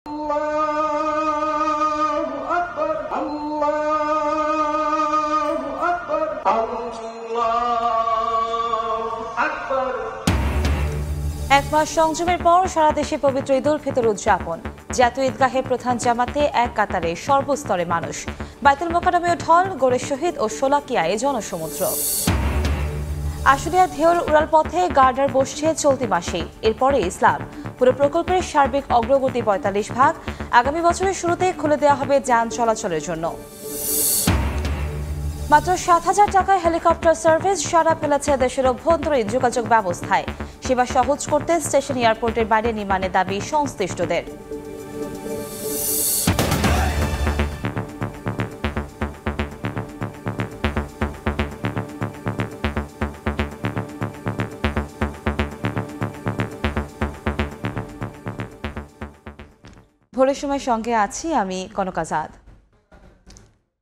এক মাস সংযমের পর সারা দেশে পবিত্র ঈদ উল ফিতর উদযাপন। জাতীয় ঈদগাহে প্রধান জামাতে এক কাতারে সর্বস্তরে মানুষ। বাইতুল মোকাররমে ঢল, গড়ে শহীদ ও শোলাকিয়ায় জনসমুদ্র। আশুলিয়া ঢেউর উড়ালপথে গার্ডার বসছে চলতি মাসেই। এরপরে ইসলাম পুরো প্রকল্পের সার্বিক অগ্রগতি ৪৫%। আগামী বছরের শুরুতে খুলে দেওয়া হবে যান চলাচলের জন্য। মাত্র ৭,০০০ টাকায় হেলিকপ্টার সার্ভিস সাড়া ফেলেছে দেশের অভ্যন্তরীণ যোগাযোগ ব্যবস্থায়। সেবা সহজ করতে স্টেশন এয়ারপোর্টের বাইরে নির্মাণের দাবি সংশ্লিষ্টদের। ভোরের সময় সঙ্গে আছি আমি কনক আজাদ।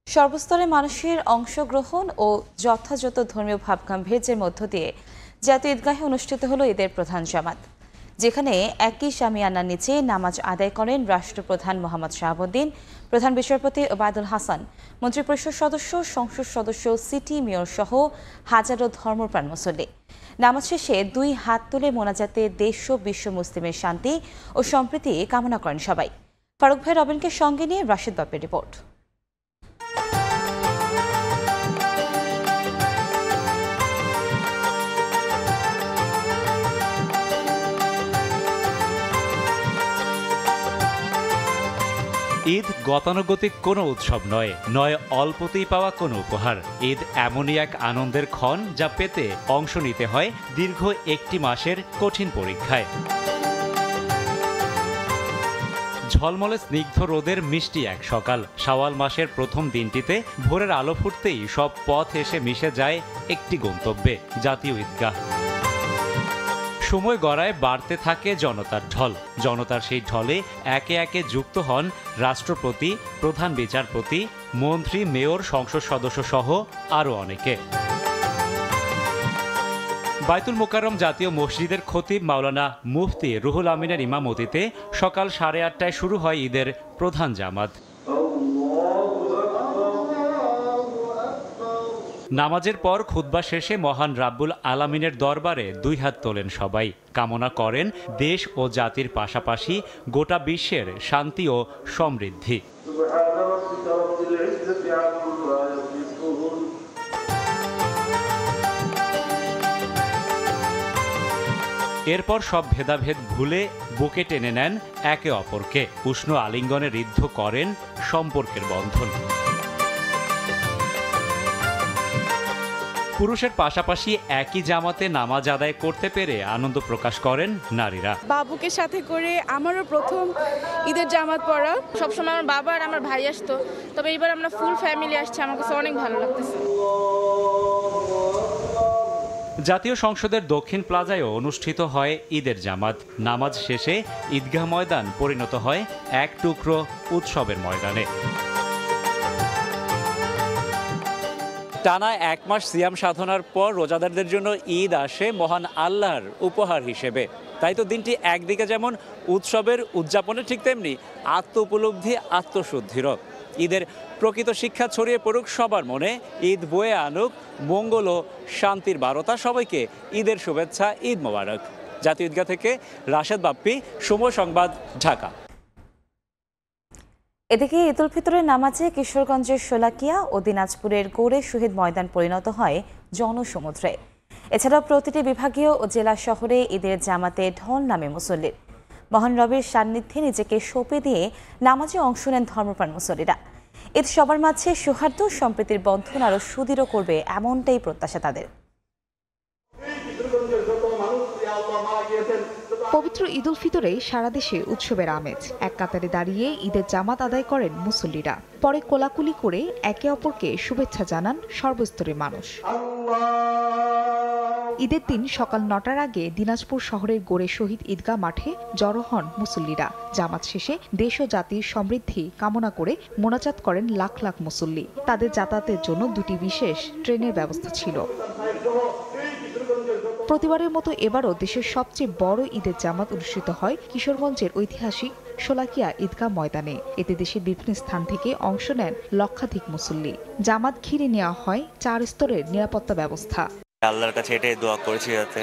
সর্বস্তরে মানুষের অংশগ্রহণ ও যথাযথ ধর্মীয় ভাবগাম্ভীর্যের মধ্য দিয়ে জাতীয় ঈদগাহে অনুষ্ঠিত হলো ঈদের প্রধান জামাত, যেখানে একই শামিয়ানার নিচে নামাজ আদায় করেন রাষ্ট্রপ্রধান মোহাম্মদ শাহাবুদ্দিন, প্রধান বিচারপতি ওবায়দুল হাসান, মন্ত্রিপরিষদ সদস্য, সংসদ সদস্য, সিটি মেয়র সহ হাজারো ধর্মপ্রাণ মুসল্লি। নামাজ শেষে দুই হাত তুলে মোনাজাতে দেশ ও বিশ্ব মুসলিমের শান্তি ও সম্প্রীতি কামনা করেন সবাই। ফারুক ভাই রবিনকে সঙ্গে নিয়ে রাশিদ বাপ্পির রিপোর্ট। ঈদ গতানুগতিক কোনো উৎসব নয় অল্পতেই পাওয়া কোনো উপহার। ঈদ এমনই এক আনন্দের ক্ষণ যা পেতে অংশ নিতে হয় দীর্ঘ একটি মাসের কঠিন পরীক্ষায়। ঝলমলে স্নিগ্ধ রোদের মিষ্টি এক সকাল। শাওয়াল মাসের প্রথম দিনটিতে ভোরের আলো ফুটতেই সব পথ এসে মিশে যায় একটি গন্তব্যে, জাতীয় ঈদগাহ। সময় গড়ায় বাড়তে থাকে জনতার ঢল। জনতার সেই ঢলে একে একে যুক্ত হন রাষ্ট্রপতি, প্রধান বিচারপতি, মন্ত্রী, মেয়র, সংসদ সদস্য সহ আরও অনেকে। বাইতুল মোকাররম জাতীয় মসজিদের খতিব মাওলানা মুফতি রুহুল আমিনের ইমামতিতে সকাল 8:30টায় শুরু হয় ঈদের প্রধান জামাত। নামাজের পর খুতবা শেষে মহান রাব্বুল আলামিনের দরবারে দুই হাত তোলেন সবাই। কামনা করেন দেশ ও জাতির পাশাপাশি গোটা বিশ্বের শান্তি ও সমৃদ্ধি। এরপর সব ভেদাভেদ ভুলে বুকে টেনে নেন একে অপরকে। উষ্ণ আলিঙ্গনে ঋদ্ধ করেন সম্পর্কের বন্ধন। পুরুষের পাশাপাশি একই জামাতে নামাজ আদায় করতে পেরে আনন্দ প্রকাশ করেন নারীরা। বাবুকে সাথে করে আমারও প্রথম ঈদের জামাত পড়া। সবসময় আমার বাবা আর আমার ভাই আসতো, তবে এবার আমরা ফুল ফ্যামিলি আসছি, আমার কাছে অনেক ভালো লাগতেছে। জাতীয় সংসদের দক্ষিণ প্লাজায়ও অনুষ্ঠিত হয় ঈদের জামাত। নামাজ শেষে ঈদগাহ ময়দান পরিণত হয় এক টুকরো উৎসবের ময়দানে। টানা এক মাস সিয়াম সাধনার পর রোজাদারদের জন্য ঈদ আসে মহান আল্লাহর উপহার হিসেবে। তাই তো দিনটি একদিকে যেমন উৎসবের উদযাপনে, ঠিক তেমনি আত্ম উপলব্ধি, আত্মশুদ্ধিরও। ঈদের প্রকৃত শিক্ষা ছড়িয়ে পড়ুক সবার মনে, ঈদ বয়ে আনুক মঙ্গল ও শান্তির বারতা। সবাইকে ঈদের শুভেচ্ছা, ঈদ মোবারক। জাতীয় ঈদগাহ থেকে রাশেদ বাপ্পি, সময় সংবাদ, ঢাকা। এদিকে ঈদ উল ফিতরের নামাজে কিশোরগঞ্জের শোলাকিয়া ও দিনাজপুরের গড়ে শহীদ ময়দান পরিণত হয় জনসমুদ্রে। এছাড়াও প্রতিটি বিভাগীয় ও জেলা শহরে ঈদের জামাতে ঢল নামে মুসল্লির। মহান রবের সান্নিধ্যে নিজেকে সঁপে দিয়ে নামাজে অংশ নেন ধর্মপ্রাণ মুসল্লিরা। ঈদ সবার মাঝে সৌহার্দ্য সম্প্রীতির বন্ধন আরও সুদৃঢ় করবে, এমনটাই প্রত্যাশা তাদের। পবিত্র ঈদ উল ফিতরে সারা দেশে উৎসবের আমেজ। এক কাতারে দাঁড়িয়ে ঈদের জামাত আদায় করেন মুসল্লিরা। পরে কোলাকুলি করে একে অপরকে শুভেচ্ছা জানান সর্বস্তরের মানুষ। ঈদের দিন সকাল 9টার আগে দিনাজপুর শহরের গড়ে শহীদ ঈদগাহ মাঠে জড়ো হন মুসল্লিরা। জামাত শেষে দেশ ও জাতির সমৃদ্ধি কামনা করে মোনাজাত করেন লাখ লাখ মুসল্লি। তাদের যাতায়াতের জন্য দুটি বিশেষ ট্রেনের ব্যবস্থা ছিল। প্রতিবারের মতো এবারও দেশের সবচেয়ে বড় ঈদের জামাত অনুষ্ঠিত হয় কিশোরগঞ্জের ঐতিহাসিক শোলাকিয়া ঈদগাহ ময়দানে। এতে দেশের বিভিন্ন স্থান থেকে অংশ নেন লক্ষাধিক মুসল্লি। জামাত ঘিরে নেওয়া হয় 4 স্তরের নিরাপত্তা ব্যবস্থা। আল্লাহর কাছে এটাই দোয়া করেছি যাতে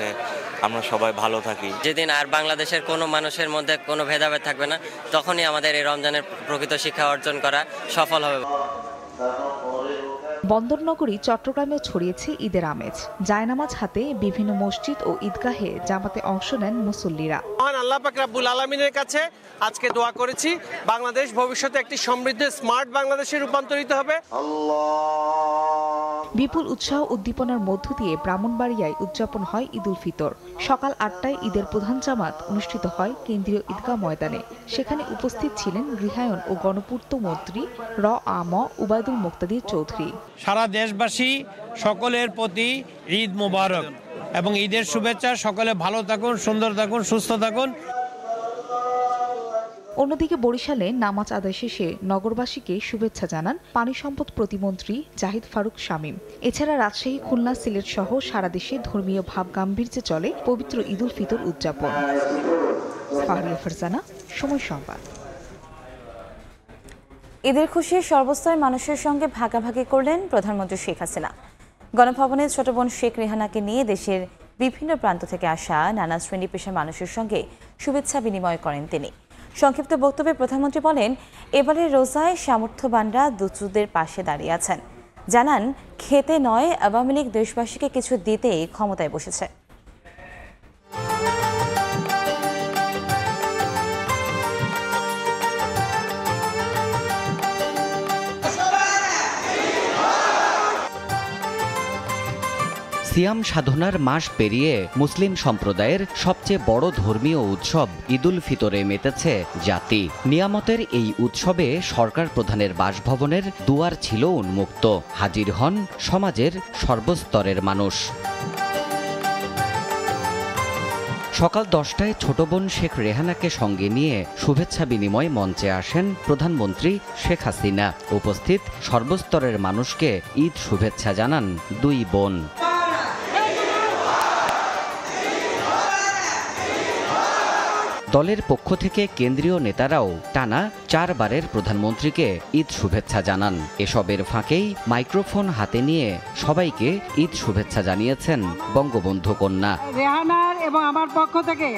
আমরা সবাই ভালো থাকি। যেদিন আর বাংলাদেশের কোনো মানুষের মধ্যে কোনো ভেদাভেদ থাকবে না, তখনই আমাদের এই রমজানের প্রকৃত শিক্ষা অর্জন করা সফল হবে। বন্দরনগরী চট্টগ্রামেও ছড়িয়েছে ঈদের আমেজ। জায়নামাজ হাতে বিভিন্ন মসজিদ ও ঈদগাহে জামাতে অংশ নেন মুসল্লিরা। মহান আল্লাহ পাক রব্বুল আলামিনের কাছে আজকে দোয়া করেছি বাংলাদেশ ভবিষ্যতে একটি সমৃদ্ধ স্মার্ট বাংলাদেশে রূপান্তরিত হবে। বিপুল উৎসাহ উদ্দীপনার মধ্য দিয়ে ব্রাহ্মণবাড়িয়ায় উদযাপন হয় ঈদ উল ফিতর। সকাল 8টায় ঈদের প্রধান জামাত অনুষ্ঠিত হয় কেন্দ্রীয় ঈদগাহ ময়দানে। সেখানে উপস্থিত ছিলেন গৃহায়ন ও গণপূর্ত মন্ত্রী আম উবায়দুল মুক্তাদির চৌধুরী। সারা দেশবাসী সকলের প্রতি ঈদ মোবারক এবং ঈদের শুভেচ্ছা। সকলে ভালো থাকুন, সুন্দর থাকুন, সুস্থ থাকুন। অন্যদিকে বরিশালে নামাজ আদায় শেষে নগরবাসীকে শুভেচ্ছা জানান পানি সম্পদ প্রতিমন্ত্রী জাহিদ ফারুক শামীম। এছাড়া রাজশাহী, খুলনা, সিলেট সহ সারা দেশে ধর্মীয় ভাব গাম্ভীর্যে চলে পবিত্র ঈদ উল ফিতর উদযাপন। ফাহরিয়া ফারজানা, সময় সংবাদ। ঈদের খুশি সর্বস্তরের মানুষের সঙ্গে ভাগাভাগি করলেন প্রধানমন্ত্রী শেখ হাসিনা। গণভবনে ছোট বোন শেখ রেহানাকে নিয়ে দেশের বিভিন্ন প্রান্ত থেকে আসা নানা শ্রেণী পেশার মানুষের সঙ্গে শুভেচ্ছা বিনিময় করেন তিনি। সংক্ষিপ্ত বক্তব্যে প্রধানমন্ত্রী বলেন, এবারের রোজায় সামর্থ্যবানরা দুচুদের পাশে দাঁড়িয়ে আছেন। জানান, খেতে নয়, আওয়ামী লীগ দেশবাসীকে কিছু দিতেই ক্ষমতায় বসেছে। সিয়াম সাধনার মাস পেরিয়ে মুসলিম সম্প্রদায়ের সবচেয়ে বড় ধর্মীয় উৎসব ঈদুল ফিতরে মেতেছে জাতি। নিয়ামতের এই উৎসবে সরকার প্রধানের বাসভবনের দুয়ার ছিল উন্মুক্ত। হাজির হন সমাজের সর্বস্তরের মানুষ। সকাল 10টায় ছোট বোন শেখ রেহানাকে সঙ্গে নিয়ে শুভেচ্ছা বিনিময় মঞ্চে আসেন প্রধানমন্ত্রী শেখ হাসিনা। উপস্থিত সর্বস্তরের মানুষকে ঈদ শুভেচ্ছা জানান দুই বোন। দলের পক্ষ থেকে কেন্দ্রীয় নেতারাও টানা 4 বারের প্রধানমন্ত্রীকে ঈদ শুভেচ্ছা জানান। এসবের ফাঁকেই মাইক্রোফোন হাতে নিয়ে সবাইকে ঈদ শুভেচ্ছা জানিয়েছেন বঙ্গবন্ধু কন্যা। রেহানার এবং আমার পক্ষ থেকে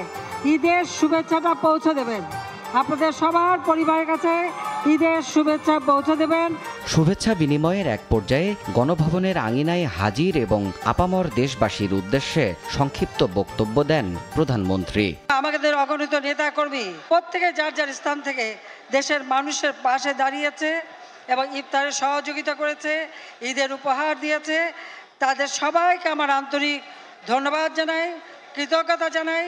ঈদের শুভেচ্ছাটা পৌঁছে দেবেন, আপনাদের সবার পরিবারের কাছে ঈদের শুভেচ্ছা পৌঁছে দেবেন। শুভেচ্ছা বিনিময়ের এক পর্যায়ে গণভবনের আঙিনায় হাজির এবং আপামর দেশবাসীর উদ্দেশ্যে সংক্ষিপ্ত বক্তব্য দেন প্রধানমন্ত্রী। আমাদের অগণিত নেতা কর্মী প্রত্যেকে যার যার স্থান থেকে দেশের মানুষের পাশে দাঁড়িয়েছে এবং ইফতারে সহযোগিতা করেছে, ঈদের উপহার দিয়েছে। তাদের সবাইকে আমার আন্তরিক ধন্যবাদ জানাই, কৃতজ্ঞতা জানাই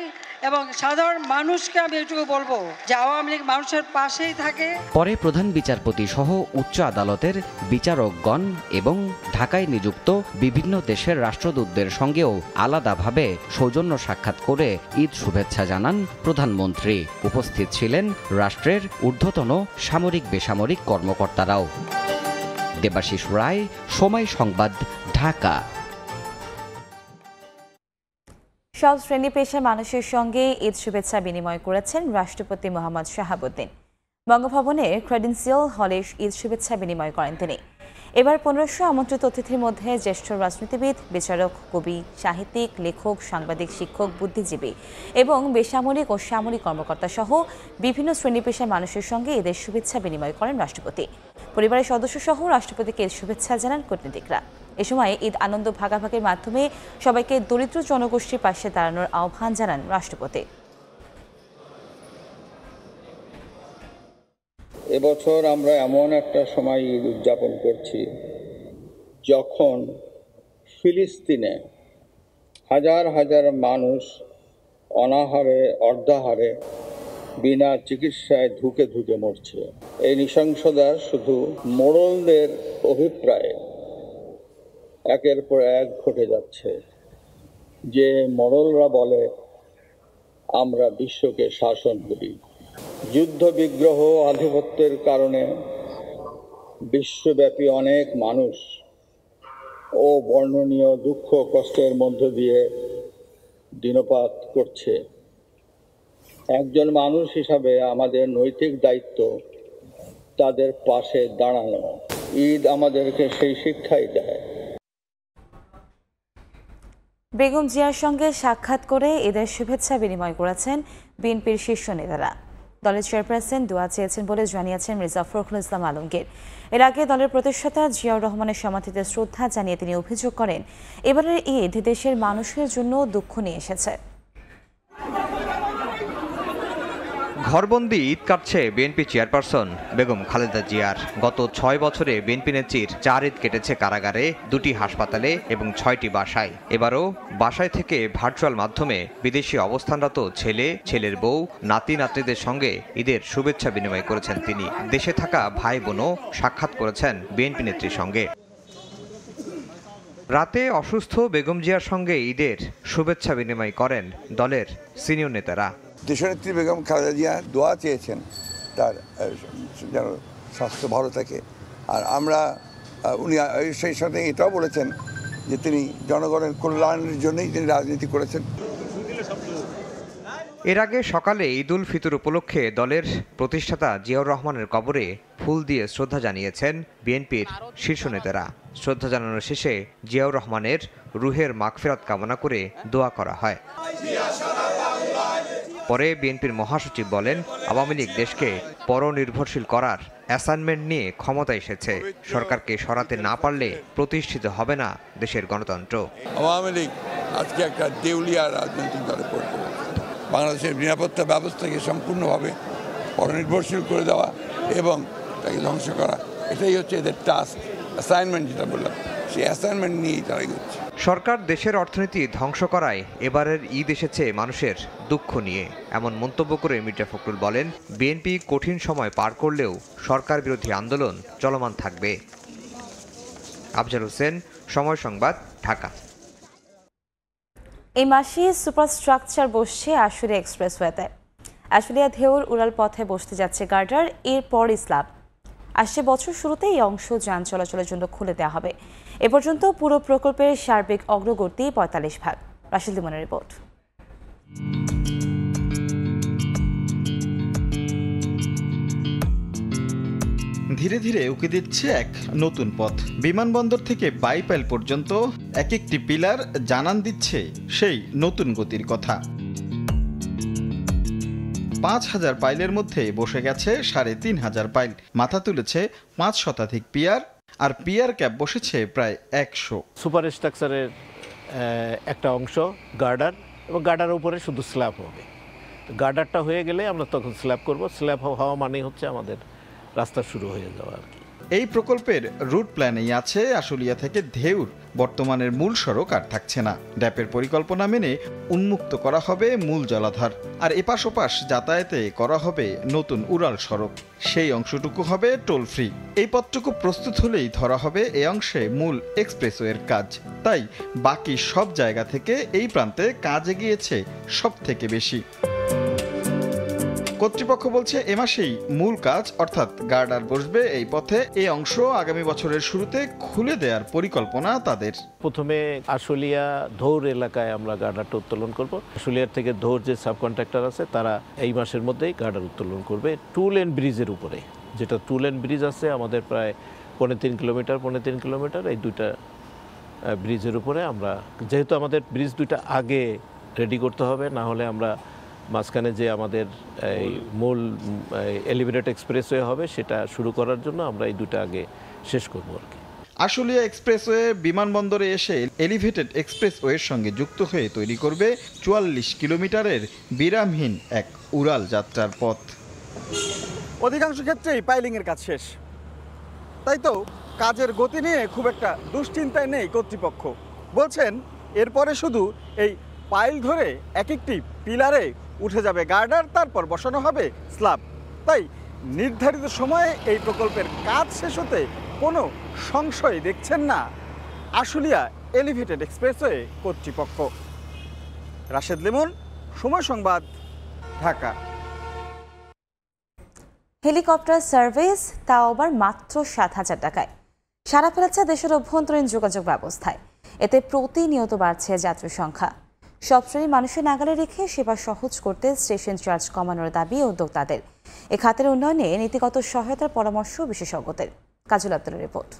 এবং সাধারণ মানুষকে আমি এটুকু বলবো যে আওয়ামী লীগ মানুষের পাশেই থাকে। পরে প্রধান বিচারপতি সহ উচ্চ আদালতের বিচারকগণ এবং ঢাকায় নিযুক্ত বিভিন্ন দেশের রাষ্ট্রদূতদের সঙ্গেও আলাদাভাবে সৌজন্য সাক্ষাৎ করে ঈদ শুভেচ্ছা জানান প্রধানমন্ত্রী। উপস্থিত ছিলেন রাষ্ট্রের ঊর্ধ্বতন সামরিক বেসামরিক কর্মকর্তারাও। দেবাশিস রায়, সময় সংবাদ, ঢাকা। সব শ্রেণী পেশার মানুষের সঙ্গে ঈদ শুভেচ্ছা বিনিময় করেছেন রাষ্ট্রপতি মোহাম্মদ শাহাবুদ্দিন। বঙ্গভবনের ক্রেডেন্সিয়াল হলে ঈদ শুভেচ্ছা বিনিময় করেন তিনি। এবার 1500 আমন্ত্রিত অতিথির মধ্যে জ্যেষ্ঠ রাজনীতিবিদ, বিচারক, কবি, সাহিত্যিক, লেখক, সাংবাদিক, শিক্ষক, বুদ্ধিজীবী এবং বেসামরিক ও সামরিক কর্মকর্তা সহ বিভিন্ন শ্রেণী পেশার মানুষের সঙ্গে ঈদের শুভেচ্ছা বিনিময় করেন রাষ্ট্রপতি। পরিবারের সদস্য সহ রাষ্ট্রপতিকে ঈদ শুভেচ্ছা জানান কূটনীতিকরা। এ সময় ঈদ আনন্দ ভাগাভাগির মাধ্যমে সবাইকে দরিদ্র জনগোষ্ঠীর পাশে দাঁড়ানোর আহ্বান জানান রাষ্ট্রপতি। এবছর আমরা এমন একটা সময় ঈদ উদযাপন করছি যখন ফিলিস্তিনে হাজার হাজার মানুষ অনাহারে, অর্ধাহারে, বিনা চিকিৎসায় ধুকে ধুকে মরছে। এই নৃশংসতা শুধু মোড়লদের অভিপ্রায়ে একের পর এক ঘটে যাচ্ছে। যে মোড়লরা বলে আমরা বিশ্বকে শাসন করি। যুদ্ধ, বিগ্রহ, আধিপত্যের কারণে বিশ্বব্যাপী অনেক মানুষ ও বর্ণনীয় দুঃখ কষ্টের মধ্য দিয়ে দিনপাত করছে। একজন মানুষ হিসাবে আমাদের নৈতিক দায়িত্ব তাদের পাশে দাঁড়ানো। ঈদ আমাদেরকে সেই শিক্ষাই দেয়। বেগম জিয়ার সঙ্গে সাক্ষাৎ করে ঈদের শুভেচ্ছা বিনিময় করেছেন বিএনপির শীর্ষ নেতারা। দলের চেয়ারপারসন দোয়া চেয়েছেন বলে জানিয়েছেন মির্জা ফখরুল ইসলাম আলমগীর। এর আগে দলের প্রতিষ্ঠাতা জিয়াউর রহমানের সমাধিতে শ্রদ্ধা জানিয়ে তিনি অভিযোগ করেন, এবারের ঈদ দেশের মানুষের জন্য দুঃখ নিয়ে এসেছে। ঘরবন্দি ঈদ কাটছে বিএনপি চেয়ারপারসন বেগম খালেদা জিয়ার। গত 6 বছরে বিএনপি নেত্রীর 4 ঈদ কেটেছে কারাগারে, 2টি হাসপাতালে এবং 6টি বাসায়। এবারও বাসায় থেকে ভার্চুয়াল মাধ্যমে বিদেশি অবস্থানরত ছেলে, ছেলের বউ, নাতি নাতনিদের সঙ্গে ঈদের শুভেচ্ছা বিনিময় করেছেন তিনি। দেশে থাকা ভাই বোনও সাক্ষাৎ করেছেন বিএনপি নেত্রীর সঙ্গে। রাতে অসুস্থ বেগম জিয়ার সঙ্গে ঈদের শুভেচ্ছা বিনিময় করেন দলের সিনিয়র নেতারা। দেশনেত্রী বেগম খালেদা জিয়া দোয়া চেয়েছেন তার যেন স্বাস্থ্য ভালো থাকে, আর আমরা উনি সেই সাথে এটাও বলেছেন যে তিনি জনগণের কল্যাণের জন্যই তিনি রাজনীতি করেছেন। এর আগে সকালে ঈদ উল ফিতর উপলক্ষে দলের প্রতিষ্ঠাতা জিয়াউর রহমানের কবরে ফুল দিয়ে শ্রদ্ধা জানিয়েছেন বিএনপির শীর্ষ নেতারা। শ্রদ্ধা জানানোর শেষে জিয়াউর রহমানের রুহের মাগফিরাত কামনা করে দোয়া করা হয়। পরে বিএনপির মহাসচিব বলেন, আওয়ামী লীগ দেশকে পরনির্ভরশীল করার অ্যাসাইনমেন্ট নিয়ে ক্ষমতা এসেছে। সরকারকে সরাতে না পারলে প্রতিষ্ঠিত হবে না দেশের গণতন্ত্র। আওয়ামী লীগ আজকে একটা দেউলিয়া রাজনৈতিক দলে পড়বে। বাংলাদেশের নিরাপত্তা ব্যবস্থাকে সম্পূর্ণভাবে পরনির্ভরশীল করে দেওয়া এবং তাকে ধ্বংস করা, এটাই হচ্ছে এদের টাস্ক, অ্যাসাইনমেন্ট যেটা বললাম, সেই অ্যাসাইনমেন্ট নিয়েই তারা এগোচ্ছে। সরকার দেশের অর্থনীতি ধ্বংস করায় এবারের ঈদ এসেছে মানুষের দুঃখ নিয়ে, এমন মন্তব্য করে মির্জা ফখরুল বলেন, বিএনপি কঠিন সময় পার করলেও সরকার বিরোধী আন্দোলন চলমান থাকবে। আফজাল হোসেন, সময় সংবাদ, ঢাকা। এই মাসে সুপারস্ট্রাকচার বসছে আশুলিয়া এক্সপ্রেসওয়েতে। আশুলিয়া ধেউর উড়াল পথে বসতে যাচ্ছে গার্ডার, এরপর স্ল্যাব। আসছে বছর শুরুতে এই অংশ যান চলাচলের জন্য খুলে দেওয়া হবে। এ পর্যন্ত পুরো প্রকল্পের সার্বিক অগ্রগতি 45%। রাশিদ লিমনের রিপোর্ট। ধীরে ধীরে উঁকি দিচ্ছে এক নতুন পথ। বিমানবন্দর থেকে বাইপাইল পর্যন্ত এক একটি পিলার জানান দিচ্ছে সেই নতুন গতির কথা। 5000 পাইলের মধ্যে বসে গেছে 3500 পাইল। মাথা তুলেছে 5 শতাধিক পিয়ার, আর পিয়ার ক্যাপ বসেছে প্রায় 100। সুপার স্ট্রাকচারের একটা অংশ গার্ডার, এবং গার্ডারের উপরে শুধু স্ল্যাব হবে। গার্ডারটা হয়ে গেলে আমরা তখন স্ল্যাব করব। স্ল্যাব হওয়া মানেই হচ্ছে আমাদের রাস্তা শুরু হয়ে যাওয়া আর কি। এই প্রকল্পের রুট প্ল্যানেই আছে আশুলিয়া থেকে ধেউর বর্তমানের মূল সড়ক আর থাকছে না। ড্যাপের পরিকল্পনা মেনে উন্মুক্ত করা হবে মূল জলাধার, আর এপাশ ওপাশ যাতায়াতে করা হবে নতুন উড়াল সড়ক। সেই অংশটুকু হবে টোল ফ্রি। এই পথটুকু প্রস্তুত হলেই ধরা হবে এই অংশে মূল এক্সপ্রেসওয়ের কাজ। তাই বাকি সব জায়গা থেকে এই প্রান্তে কাজ এগিয়েছে সব থেকে বেশি। কর্তৃপক্ষ বলছে এ মাসেই মূল কাজ অর্থাৎ গার্ডার বসবে এই পথে। এই অংশ আগামী বছরের শুরুতে খুলে দেওয়ার পরিকল্পনা তাদের। প্রথমে আশুলিয়া ধৌর এলাকায় আমরা গার্ডারটা উত্তোলন করব। আশুলিয়ার থেকে ধৌর যে সাব কন্ট্রাক্টর আছে তারা এই মাসের মধ্যেই গার্ডার উত্তোলন করবে 2 লেন ব্রিজের উপরে। যেটা 2 লেন ব্রিজ আছে আমাদের প্রায় 3.5 কিলোমিটার, এই দুইটা ব্রিজের উপরে আমরা, যেহেতু আমাদের ব্রিজ দুইটা আগে রেডি করতে হবে, না হলে আমরা মাঝখানে যে আমাদের এই মূল এলিভেটেড এক্সপ্রেসওয়ে হবে সেটা শুরু করার জন্য আমরা এই দুটো আগে শেষ করবো আর কি। আশুলিয়া এক্সপ্রেসওয়ে বিমানবন্দরে এসে এলিভেটেড এক্সপ্রেসওয়ের সঙ্গে যুক্ত হয়ে তৈরি করবে 44 কিলোমিটারের বিরামহীন এক উড়াল যাত্রার পথ। অধিকাংশ ক্ষেত্রেই পাইলিংয়ের কাজ শেষ, তাই তো কাজের গতি নিয়ে খুব একটা দুশ্চিন্তায় নেই কর্তৃপক্ষ। বলছেন এরপরে শুধু এই পাইল ধরে এক একটি পিলারে উঠে যাবে গার্ডার, তারপর বসানো হবে স্ল্যাব। তাই নির্ধারিত সময়ে এই প্রকল্পের কাজ শেষ হতে কোনো সংশয় দেখছেন না আশুলিয়া এলিভেটেড এক্সপ্রেসওয়ে কর্তৃপক্ষ। রাশেদ লিমন, সময় সংবাদ, ঢাকা। হেলিকপ্টার সার্ভিস, তাও আবার মাত্র 7,000 টাকায়। সারা ফেলেছে দেশের অভ্যন্তরীণ যোগাযোগ ব্যবস্থায়। এতে প্রতিনিয়ত বাড়ছে যাত্রী সংখ্যা। সব শ্রেণীর মানুষের নাগালে রেখে সেবা সহজ করতে স্টেশন চার্জ কমানোর দাবি উদ্যোক্তাদের। এ খাতের উন্নয়নে নীতিগত সহায়তার পরামর্শ বিশেষজ্ঞদের। কাজল আব্দুলের রিপোর্ট।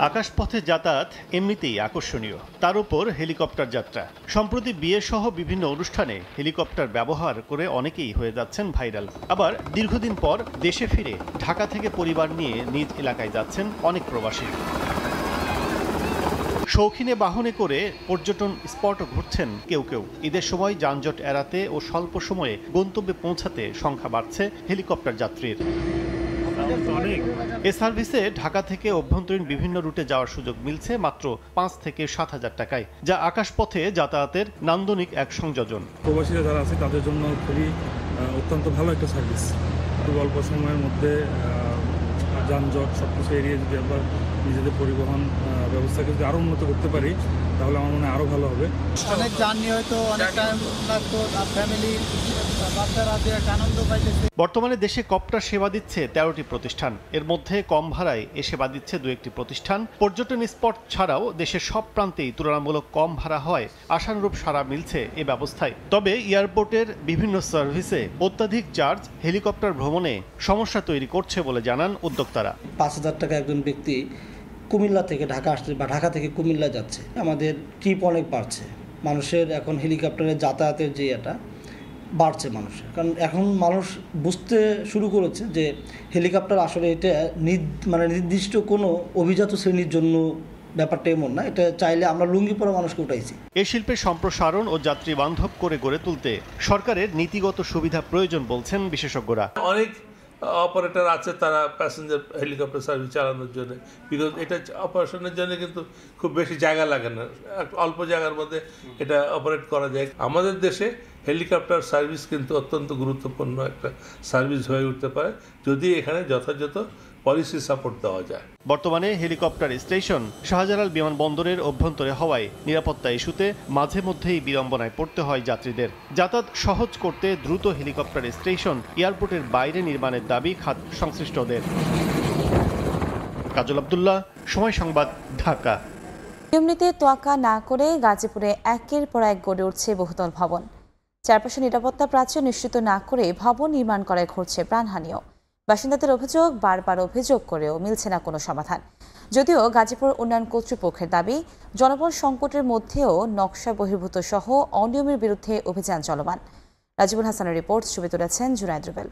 আকাশপথে যাতায়াত এমনিতেই আকর্ষণীয়, তার উপর হেলিকপ্টার যাত্রা। সম্প্রতি বিয়ে সহ বিভিন্ন অনুষ্ঠানে হেলিকপ্টার ব্যবহার করে অনেকেই হয়ে যাচ্ছেন ভাইরাল। আবার দীর্ঘদিন পর দেশে ফিরে ঢাকা থেকে পরিবার নিয়ে নিজ এলাকায় যাচ্ছেন অনেক প্রবাসী। শৌখিনে বাহনে করে পর্যটন স্পটও ঘুরছেন কেউ কেউ। ঈদের সময় যানজট এড়াতে ও স্বল্প সময়ে গন্তব্যে পৌঁছাতে সংখ্যা বাড়ছে হেলিকপ্টার যাত্রীর। এ সার্ভিসে ঢাকা থেকে অভ্যন্তরীণ বিভিন্ন রুটে যাওয়ার সুযোগ মিলছে মাত্র 5 থেকে 7,000 টাকায়, যা আকাশপথে যাতায়াতের নান্দনিক এক সংযোজন। প্রবাসীরা যারা আছে তাদের জন্য খুবই অত্যন্ত ভালো একটা সার্ভিস। খুব অল্প সময়ের মধ্যে যানজট সবকিছু এড়িয়ে যদি আমরা নিজেদের পরিবহন ব্যবস্থাকে যদি আরও উন্নত করতে পারি তাহলে আমার মনে হয় আরও ভালো হবে। অনেক জার্নি হয়তো অনেক টাইম লাগতো, ফ্যামিলি বাচ্চারা একটা আনন্দ পাইতেছে। বর্তমানে দেশে কপ্টার সেবা দিচ্ছে 13টি প্রতিষ্ঠান। এর মধ্যে কম ভাড়ায় এ সেবা দিচ্ছে 2-1টি প্রতিষ্ঠান। পর্যটন স্পট ছাড়াও দেশের সব প্রান্তেই তুলনামূলক কম ভাড়া হয় আশানুরূপ সাড়া মিলছে এ ব্যবস্থায়। তবে এয়ারপোর্টের বিভিন্ন সার্ভিসে অত্যাধিক চার্জ হেলিকপ্টার ভ্রমণে সমস্যা তৈরি করছে বলে জানান উদ্যোক্তারা। 5,000 টাকা একজন ব্যক্তি কুমিল্লা থেকে ঢাকা আসছে বা ঢাকা থেকে কুমিল্লা যাচ্ছে, আমাদের ট্রিপ অনেক বাড়ছে। মানুষের এখন হেলিকপ্টারে যাতায়াতের যে এটা বাড়ছে মানুষের, কারণ এখন মানুষ বুঝতে শুরু করেছে যে হেলিকপ্টার আসলে এটা নির্দিষ্ট কোনো অভিজাত শ্রেণীর জন্য ব্যাপারটা এমন না, এটা চাইলে আমরা লুঙ্গি পরা মানুষকে উঠাইছি। এই শিল্পের সম্প্রসারণ ও যাত্রী বান্ধব করে গড়ে তুলতে সরকারের নীতিগত সুবিধা প্রয়োজন বলছেন বিশেষজ্ঞরা। অনেক অপারেটর আছে তারা প্যাসেঞ্জার হেলিকপ্টার সার্ভিস চালানোর জন্য, বিকজ এটা অপারেশনের জন্য কিন্তু খুব বেশি জায়গা লাগে না, অল্প জায়গার মধ্যে এটা অপারেট করা যায়। আমাদের দেশে হেলিকপ্টার সার্ভিস কিন্তু অত্যন্ত গুরুত্বপূর্ণ একটা সার্ভিস হয়ে উঠতে পারে যদি এখানে যথাযথ পলিসি সাপোর্ট দেওয়া যায়। বর্তমানে হেলিকপ্টার স্টেশন শাহজালাল বিমানবন্দরের অভ্যন্তরে হওয়ায় নিরাপত্তা ইস্যুতে মাঝে মধ্যেই বিড়ম্বনায় পড়তে হয় যাত্রীদের। যাতায়াত সহজ করতে দ্রুত হেলিকপ্টার স্টেশন এয়ারপোর্টের বাইরে নির্মাণের দাবি খাত সংশ্লিষ্টদের। কাজল আব্দুল্লাহ, সময় সংবাদ, ঢাকা। নিয়মিতে তোয়াক্কা না করে গাজীপুরে একের পর এক গড়ে উঠছে বহুতল ভবন। চারপাশে নিরাপত্তা প্রাচীর নিশ্চিত না করে ভবন নির্মাণ করায় ঘটছে প্রাণহানিও। বাসিন্দাদের অভিযোগ, বারবার অভিযোগ করেও মিলছে না কোনো সমাধান। যদিও গাজীপুর উন্নয়ন কর্তৃপক্ষের দাবি, জনবল সংকটের মধ্যেও নকশা বহির্ভূত সহ অনিয়মের বিরুদ্ধে অভিযান চলমান। রাজিবুল হাসানের রিপোর্ট, ছবি তুলেছেন জুনায়েদ রুবেল।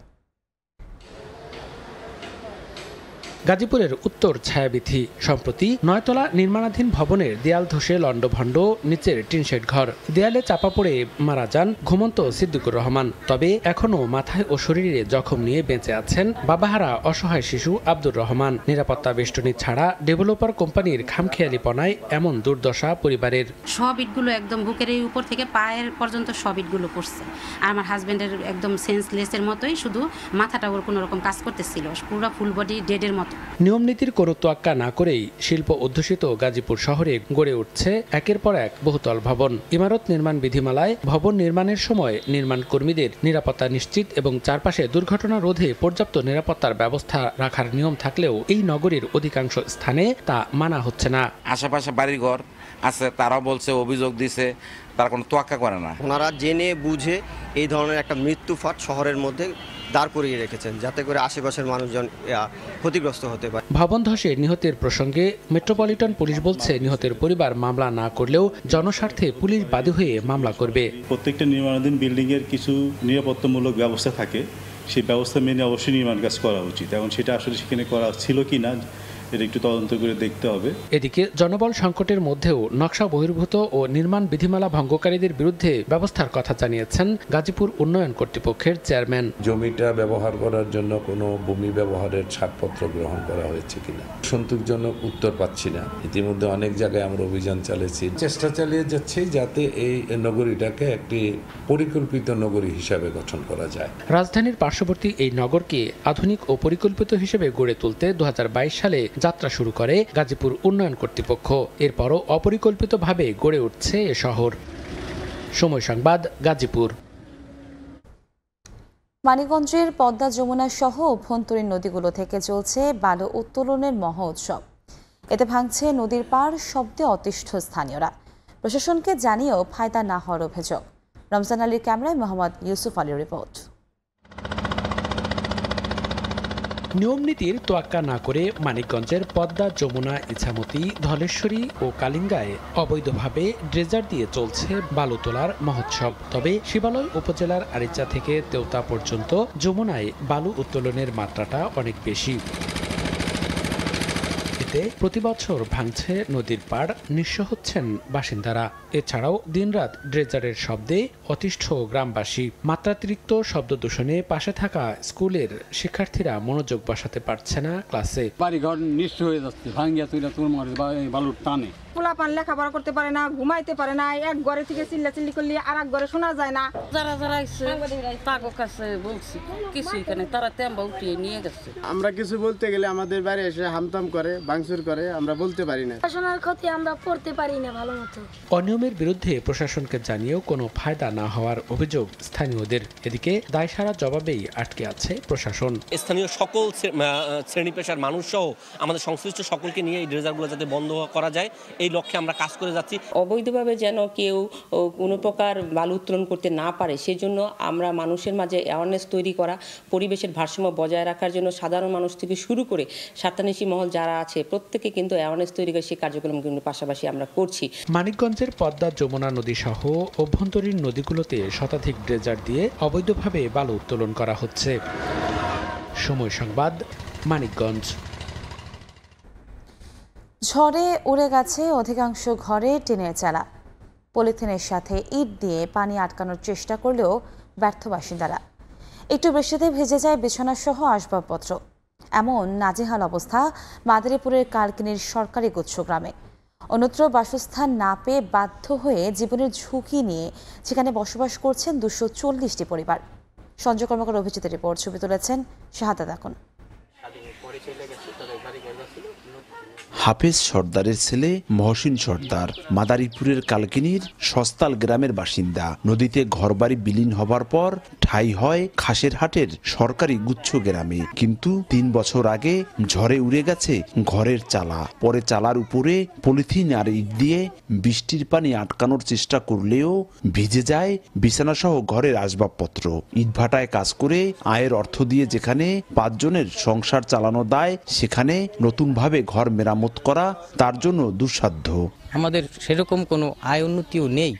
গাজীপুরের উত্তর ছায়াবিথি সম্প্রতি 9তলা নির্মাণাধীন ভবনের দেয়াল ধসে লন্ডভন্ড, নিচের টিনশেড ঘর। দেয়ালে চাপা পড়ে মারা যান ঘুমন্ত সিদ্দিকুর রহমান। তবে এখনও মাথায় ও শরীরে জখম নিয়ে বেঁচে আছেন বাবাহারা অসহায় শিশু আব্দুর রহমান। নিরাপত্তা বেষ্টনী ছাড়া ডেভেলপার কোম্পানির খামখেয়ালিপনায় এমন দুর্দশা পরিবারের। সব ইটগুলো একদম বুকের এই উপর থেকে পায়ের পর্যন্ত সব ইটগুলো পড়ছে। আর আমার হাজবেন্ডের একদম সেন্সলেসের মতোই, শুধু মাথাটা ওর কোনো রকম কাজ করতেছিল, পুরো ফুল বডি ডেডের মতো। নিয়ম নীতির কোনো তোয়াক্কা না করেই শিল্প অধ্যুষিত গাজীপুর শহরে গড়ে উঠছে একের পর এক বহুতল ভবন। ইমারত নির্মাণ বিধিমালায় ভবন নির্মাণের সময় নির্মাণ কর্মীদের নিরাপত্তা নিশ্চিত এবং চারপাশে দুর্ঘটনা রোধে পর্যাপ্ত নিরাপত্তার ব্যবস্থা রাখার নিয়ম থাকলেও এই নগরীর অধিকাংশ স্থানে তা মানা হচ্ছে না। আশেপাশে বাড়িঘর আছে, তারাও বলছে, অভিযোগ দিছে, তারা কোনো তোয়াক্কা করে না। ওনারা জেনে বুঝে এই ধরনের একটা মৃত্যু ফাঁদ শহরের মধ্যে দাঁড় করিয়ে রেখেছেন, যাতে করে আশেপাশের মানুষজন ক্ষতিগ্রস্ত হতে পারে। ভবন ধসে নিহতের প্রসঙ্গে মেট্রোপলিটন পুলিশ বলছে, নিহতের পরিবার মামলা না করলেও জনস্বার্থে পুলিশ বাদী হয়ে মামলা করবে। প্রত্যেকটা নির্মাণাধীন বিল্ডিংয়ের কিছু নিরাপত্তামূলক ব্যবস্থা থাকে, সেই ব্যবস্থা মেনে অবশ্যই নির্মাণ কাজ করা উচিত। এখন সেটা আসলে সেখানে করা ছিল কি না এটা একটু তদন্ত করে দেখতে হবে। এদিকে জনবল সংকটের মধ্যেও নকশা বহির্ভূত ও নির্মাণ বিধিমালা ভঙ্গকারীদের বিরুদ্ধে ব্যবস্থার কথা জানিয়েছেন গাজীপুর উন্নয়ন কর্তৃপক্ষের চেয়ারম্যান। জমিটা ব্যবহার করার জন্য কোনো ভূমি ব্যবহারের ছাড়পত্র গ্রহণ করা হয়েছে কিনা সন্তোষজনক উত্তর পাচ্ছি না। ইতিমধ্যে অনেক জায়গায় আমরা অভিযান চালিয়েছি, চেষ্টা চালিয়ে যাচ্ছি যাতে এই নগরীটাকে একটি পরিকল্পিত নগরী হিসাবে গঠন করা যায়। রাজধানীর পার্শ্ববর্তী এই নগরকে আধুনিক ও পরিকল্পিত হিসেবে গড়ে তুলতে 2022 সালে যাত্রা শুরু করে গাজীপুর উন্নয়ন কর্তৃপক্ষ। এরপরও অপরিকল্পিতভাবে গড়ে উঠছে এ শহর। সময় সংবাদ, গাজীপুর। মানিকগঞ্জের পদ্মা, যমুনা সহ অভ্যন্তরীণ নদীগুলো থেকে চলছে বালু উত্তোলনের মহা উৎসব। এতে ভাঙছে নদীর পাড়, শব্দে অতিষ্ঠ স্থানীয়রা। প্রশাসনকে জানিয়েও ফায়দা না হওয়ার অভিযোগ। রমজান আলীর ক্যামেরায় মোহাম্মদ ইউসুফ আলীর রিপোর্ট। নিয়মনীতির তোয়াক্কা না করে মানিকগঞ্জের পদ্মা, যমুনা, ইছামতি, ধলেশ্বরী ও কালিঙ্গায় অবৈধভাবে ড্রেজার দিয়ে চলছে বালু তোলার মহোৎসব। তবে শিবালয় উপজেলার আরিচা থেকে তেওতা পর্যন্ত যমুনায় বালু উত্তোলনের মাত্রাটা অনেক বেশি। এতে প্রতি বছর ভাঙছে নদীর পাড়, নিঃস্ব হচ্ছেন বাসিন্দারা। এছাড়াও দিনরাত ড্রেজারের শব্দে অতিষ্ঠ গ্রামবাসী। মাত্রাতিরিক্ত শব্দ দূষণে পাশে থাকা স্কুলের শিক্ষার্থীরা মনোযোগ বসাতে পারছে না ক্লাসে। বাড়িঘর নিঃস্ব হয়ে যাচ্ছে, ভাঙ্গিয়া তুইলা বালুর টানে। পোলাপান লেখাপড়া করতে পারে না, ঘুমাইতে পারে না, এক ঘরে থেকে চিল্লাচিল্লি করলে আর এক ঘরে শোনা যায় না। যারা যারা আইছে তাদের কাছে বলছি কিছু এখানে তারা তেম্বা উঠিয়ে নিয়ে গেছে। আমরা কিছু বলতে গেলে আমাদের বাড়ি এসে হামতাম করে, ভাঙচুর করে, আমরা বলতে পারি না। পড়াশোনার ক্ষতি আমরা পড়তে পারি না ভালো মতো। অনিয়মের বিরুদ্ধে প্রশাসনকে জানিয়েও কোনো ফায়দা না হওয়ার অভিযোগ স্থানীয়দের। এদিকে দায়সারা জবাবেই আটকে আছে প্রশাসন। স্থানীয় সকল শ্রেণী পেশার মানুষ সহ আমাদের সংশ্লিষ্ট সকলকে নিয়ে এই ড্রেজারগুলো যাতে বন্ধ করা যায়, এই লক্ষ্যে আমরা কাজ করে যাচ্ছি। অবৈধভাবে যেন কেউ কোনো প্রকার বালু উত্তোলন করতে না পারে সেজন্য আমরা মানুষের মাঝে অ্যাওয়ারনেস তৈরি করা, পরিবেশের ভারসাম্য বজায় রাখার জন্য সাধারণ মানুষ থেকে শুরু করে স্বার্থান্বেষী মহল যারা আছে প্রত্যেকে কিন্তু অ্যাওয়ারনেস তৈরি করে সেই কার্যক্রম কিন্তু পাশাপাশি আমরা করছি। মানিকগঞ্জের পদ্মা, যমুনা নদী সহ অভ্যন্তরীণ নদীগুলোতে শতাধিক ড্রেজার দিয়ে অবৈধভাবে বালু উত্তোলন করা হচ্ছে। সময় সংবাদ, মানিকগঞ্জ। ঝড়ে উড়ে গেছে অধিকাংশ ঘরে টিনের চালা। পলিথিনের সাথে ইট দিয়ে পানি আটকানোর চেষ্টা করলেও ব্যর্থ বাসিন্দারা। একটু বৃষ্টিতে ভেজে যায় বিছানাসহ আসবাবপত্র। এমন নাজেহাল অবস্থা মাদারীপুরের কালকিনির সরকারি গুচ্ছ গ্রামে। অন্যত্র বাসস্থান না পেয়ে বাধ্য হয়ে জীবনের ঝুঁকি নিয়ে সেখানে বসবাস করছেন 240টি পরিবার। সঞ্জয় কর্মকার অভিজিতের রিপোর্ট, ছবি তুলেছেন শাহাদাত আকুন। হাফেজ সর্দারের ছেলে মহসিন সর্দার মাদারীপুরের কালকিনির সস্তাল গ্রামের বাসিন্দা। নদীতে ঘরবাড়ি বিলীন হবার পর ঠাঁই হয় খাসেরহাটের সরকারি গুচ্ছ গ্রামে। কিন্তু 3 বছর আগে ঝড়ে উড়ে গেছে ঘরের চালা। পরে চালার উপরে পলিথিন আর ইট দিয়ে বৃষ্টির পানি আটকানোর চেষ্টা করলেও ভিজে যায় বিছানাসহ ঘরের আসবাবপত্র। ইটভাটায় কাজ করে আয়ের অর্থ দিয়ে যেখানে 5 জনের সংসার চালানো দায়, সেখানে নতুনভাবে ঘর মেরামত করা তার জন্য দুঃসাধ্য। আমাদের সেরকম কোনো আয় উন্নতিও নেই